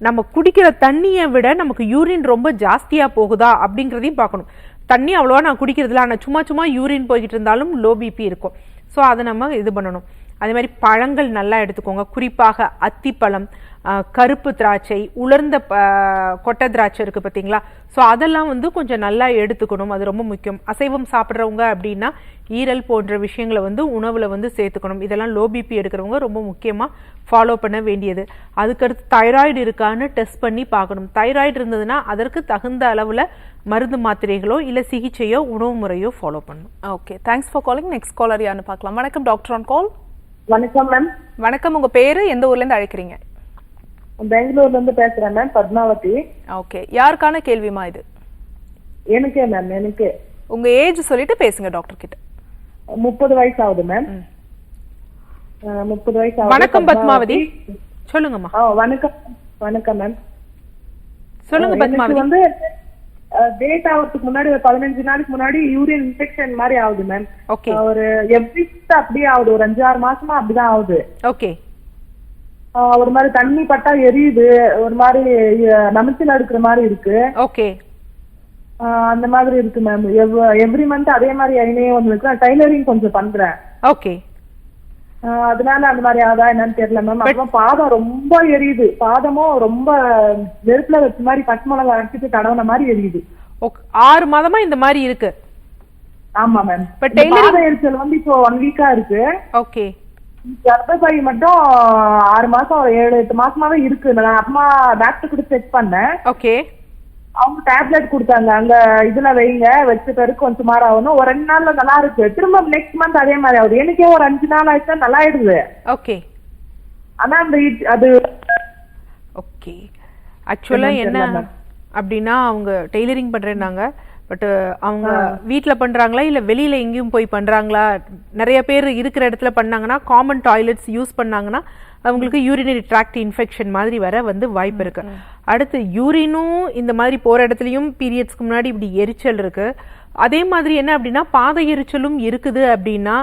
நம்ம குடிக்கிற தண்ணியை விட நமக்கு யூரின் ரொம்ப ஜாஸ்தியாக போகுதா அப்படிங்கிறதையும் பார்க்கணும். தண்ணி அவ்வளோவா நான் குடிக்கிறதுல, ஆனால் சும்மா யூரின் போய்கிட்டு இருந்தாலும் லோ பிபி இருக்கும். ஸோ அதை நம்ம இது பண்ணணும். அதே மாதிரி பழங்கள் நல்லா எடுத்துக்கோங்க, குறிப்பாக அத்திப்பழம், கருப்பு திராட்சை, உலர்ந்த கொட்டை திராட்சை இருக்குது பார்த்தீங்களா. ஸோ அதெல்லாம் வந்து கொஞ்சம் நல்லா எடுத்துக்கணும், அது ரொம்ப முக்கியம். அசைவம் சாப்பிட்றவங்க அப்படின்னா ஈரல் போன்ற விஷயங்களை வந்து உணவில் வந்து சேர்த்துக்கணும். இதெல்லாம் லோ பிபி எடுக்கிறவங்க ரொம்ப முக்கியமாக ஃபாலோ பண்ண வேண்டியது. அதுக்கடுத்து தைராய்டு இருக்கான்னு டெஸ்ட் பண்ணி பார்க்கணும். தைராய்டு இருந்ததுன்னா அதற்கு தகுந்த அளவில் மருந்து மாத்திரைகளோ இல்லை சிகிச்சையோ உணவு முறையோ ஃபாலோ பண்ணணும். Okay, thanks for calling. Next caller யாருன்னு பார்க்கலாம். வணக்கம், டாக்டர் ஆன் கால். வணக்கம் மேம். வணக்கம், உங்க பேரு, எந்த ஊர்ல இருந்து அழைக்கிறீங்க? பெங்களூர்ல இருந்து பேசுறேன் மேம், பத்மாவதி. ஓகே, யாருக்கான கேள்விமா இது? எனக்கே மேம், எனக்கு. உங்க ஏஜ் சொல்லிட்டு பேசுங்க டாக்டர் கிட்ட. 30 வயசு ஆகுது மேம். 30 வயசு ஆகுது. வணக்கம் பத்மாவதி, சொல்லுங்கம்மா. வணக்கம். வணக்கம் மேம், சொல்லுங்க பத்மாவதி. வந்து டேட் ஆகிறதுக்கு முன்னாடி ஒரு 15 நாளைக்கு முன்னாடி யூரின் இன்ஃபெக்ஷன் மாதிரி ஆகுது மேம். ஓகே. ஒரு எவ்ரி அப்படியே ஆகுது, ஒரு 5-6 மாசமா அப்படிதான் ஆகுது. ஓகே. ஒரு மாதிரி தண்ணி பட்டா எரியுது, ஒரு மாதிரி நமிச்சு நடுக்கிற மாதிரி இருக்கு. ஓகே. அந்த மாதிரி இருக்கு மேம். எவ்ரி மந்த் அதே மாதிரி ஐனே வந்து டைலரிங் கொஞ்சம் பண்றேன். ஓகே. அதனால அந்த மாதிரி ஆதா என்னன்னு தெரியல மேம். அப்புறம் பாதம் ரொம்ப எரியுது, பாதமும் ரொம்ப நெருப்புல வச்ச மாதிரி பச்சை மிளகா அரைச்சிட்டு தடவன மாதிரி எரியுது. 6 மாதமா இந்த மாதிரி இருக்கு? ஆமா மேம். பாத எரிச்சல் வந்து இப்போ 1 வீக்கா இருக்கு. ஓகே. கர்ப்பப்பை மட்டும் 6 மாசம் 7-8 மாசமாவே இருக்கு. நான் அம்மா டாக்டர் கூட செக் பண்ணேன். ஓகே. அவங்க டேப்லெட் கொடுத்தாங்க, அங்க இதுல வைங்க, வச்ச பிறகு கொஞ்சம் மாற ஆகணும். ஒரு 2 நாள்ல நல்லா இருக்கு, திரும்ப நெக்ஸ்ட் மந்த் அதே மாதிரி ஆகுது. எனக்கே ஒரு 5 நாள் ஆயிடுச்சா நல்லா ஆயிடுது. ஓகே. ஆனா அந்த அது ஓகே. ஆக்சுவலா என்ன அப்படின்னா அவங்க டெய்லரிங் பண்றேன்னாங்க. பட் அவங்க வீட்ல பண்றாங்களா இல்ல வெளியில எங்கேயும் போய் பண்றாங்களா? நிறைய பேர் இருக்கிற இடத்துல பண்ணாங்கன்னா, காமன் டாய்லெட்ஸ் யூஸ் பண்ணாங்கன்னா அவங்களுக்கு யூரினரி ட்ராக்ட் இன்ஃபெக்ஷன் மாதிரி வர வந்து வாய்ப்பு இருக்கு. அடுத்து யூரினும் இந்த மாதிரி போற இடத்துலயும் பீரியட்ஸ்க்கு முன்னாடி இப்படி எரிச்சல் இருக்கு. அதே மாதிரி என்ன அப்படின்னா பாத எரிச்சலும் இருக்குது அப்படின்னா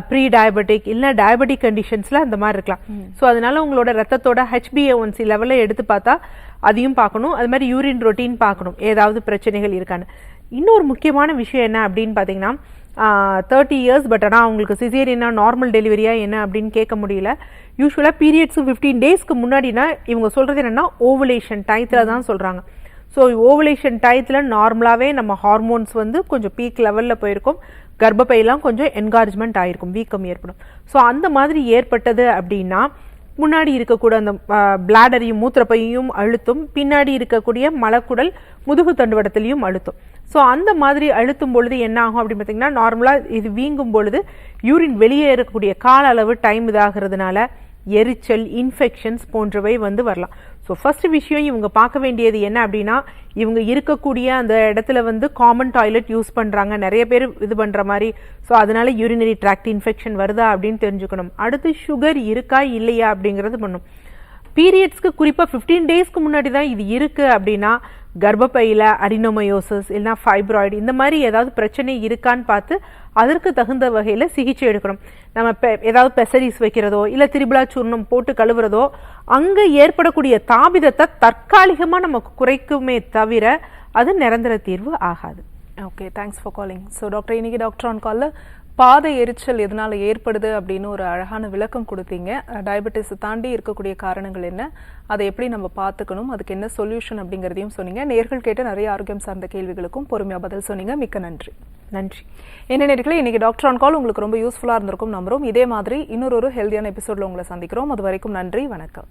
ப்ரீ டயபெட்டிக் இல்ல டயபெட்டிக் கண்டிஷன்ஸ்ல அந்த மாதிரி இருக்கலாம். ஸோ அதனால உங்களோட ரத்தத்தோட HbA1c லெவலை எடுத்து பார்த்தா அதையும் பார்க்கணும். அது மாதிரி யூரின் ரொட்டீன் பார்க்கணும், ஏதாவது பிரச்சனைகள் இருக்கான்னு. இன்னொரு முக்கியமான விஷயம் என்ன அப்படின்னு பார்த்தீங்கன்னா 30 இயர்ஸ் பட் ஆனால் அவங்களுக்கு சிசேரியனா நார்மல் டெலிவரியா என்ன அப்படின்னு கேட்க முடியல. யூஸ்வலாக பீரியட்ஸ் 15 டேஸ்க்கு முன்னாடினா இவங்க சொல்றது என்னன்னா ஓவுலேஷன் டயத்தில் தான் சொல்றாங்க. ஸோ ஓவுலேஷன் டயத்தில் நார்மலாகவே நம்ம ஹார்மோன்ஸ் வந்து கொஞ்சம் பீக் லெவலில் போயிருக்கும், கர்ப்பப்பையெல்லாம் கொஞ்சம் என்கார்ஜ்மெண்ட் ஆயிருக்கும், வீக்கம் ஏற்படும். ஸோ அந்த மாதிரி ஏற்பட்டது அப்படின்னா முன்னாடி இருக்கக்கூடிய அந்த பிளாடரையும் மூத்திரப்பையும் அழுத்தும், பின்னாடி இருக்கக்கூடிய மலக்குடல் முதுகு தண்டுவடத்திலையும் அழுத்தும். ஸோ அந்த மாதிரி அழுத்தும் பொழுது என்ன ஆகும் அப்படின்னு பார்த்தீங்கன்னா நார்மலாக இது வீங்கும் பொழுது யூரின் வெளியே இருக்கக்கூடிய கால அளவு டைம் இதாகிறதுனால எரிச்சல், இன்ஃபெக்ஷன்ஸ் போன்றவை வந்து வரலாம். ஸோ ஃபர்ஸ்ட் விஷயம் இவங்க பார்க்க வேண்டியது என்ன அப்படின்னா இவங்க இருக்கக்கூடிய அந்த இடத்துல வந்து காமன் டாய்லெட் யூஸ் பண்ணுறாங்க, நிறைய பேர் இது பண்ணுற மாதிரி. ஸோ அதனால யூரினரி ட்ராக்ட் இன்ஃபெக்ஷன் வருதா அப்படின்னு தெரிஞ்சுக்கணும். அடுத்து சுகர் இருக்கா இல்லையா அப்படிங்கிறது பண்ணும். பீரியட்ஸ்க்கு குறிப்பாக 15 டேஸ்க்கு முன்னாடி தான் இது இருக்கு அப்படின்னா கர்ப்பப்பையில் அடினோமயோசிஸ் இல்லைனா ஃபைப்ராய்டு இந்த மாதிரி ஏதாவது பிரச்சனை இருக்கான்னு பார்த்து அதற்கு தகுந்த வகையில் சிகிச்சை எடுக்கணும். நம்ம ஏதாவது பெசரிஸ் வைக்கிறதோ இல்லை திரிபுலா சூர்ணம் போட்டு கழுவுறதோ அங்கே ஏற்படக்கூடிய தாபிதத்தை தற்காலிகமாக நமக்கு குறைக்குமே தவிர அது நிரந்தர தீர்வு ஆகாது. Okay, thanks for calling. So doctor, இன்னைக்கு டாக்டர் ஆன் காலில் பாத எரிச்சல் எதனால ஏற்படுது அப்படின்னு ஒரு அழகான விளக்கம் கொடுத்தீங்க. டயபெட்டிஸ் தாண்டி இருக்கக்கூடிய காரணங்கள் என்ன, அதை எப்படி நம்ம பார்த்துக்கணும், அதுக்கு என்ன சொல்யூஷன் அப்படிங்கிறதையும் சொன்னீங்க. நேர்கள் கேட்ட நிறைய ஆரோக்கியம் சார்ந்த கேள்விகளுக்கும் பொறுமையாக பதில் சொன்னீங்க. மிக்க நன்றி. நன்றி. என்ன நேர்களே, இன்னைக்கு டாக்டர் ஆன் கால் உங்களுக்கு ரொம்ப யூஸ்ஃபுல்லாக இருந்திருக்கும் நம்புறோம். இதே மாதிரி இன்னொரு ஹெல்தியான எபிசோட்ல உங்களை சந்திக்கிறோம். அது வரைக்கும் நன்றி, வணக்கம்.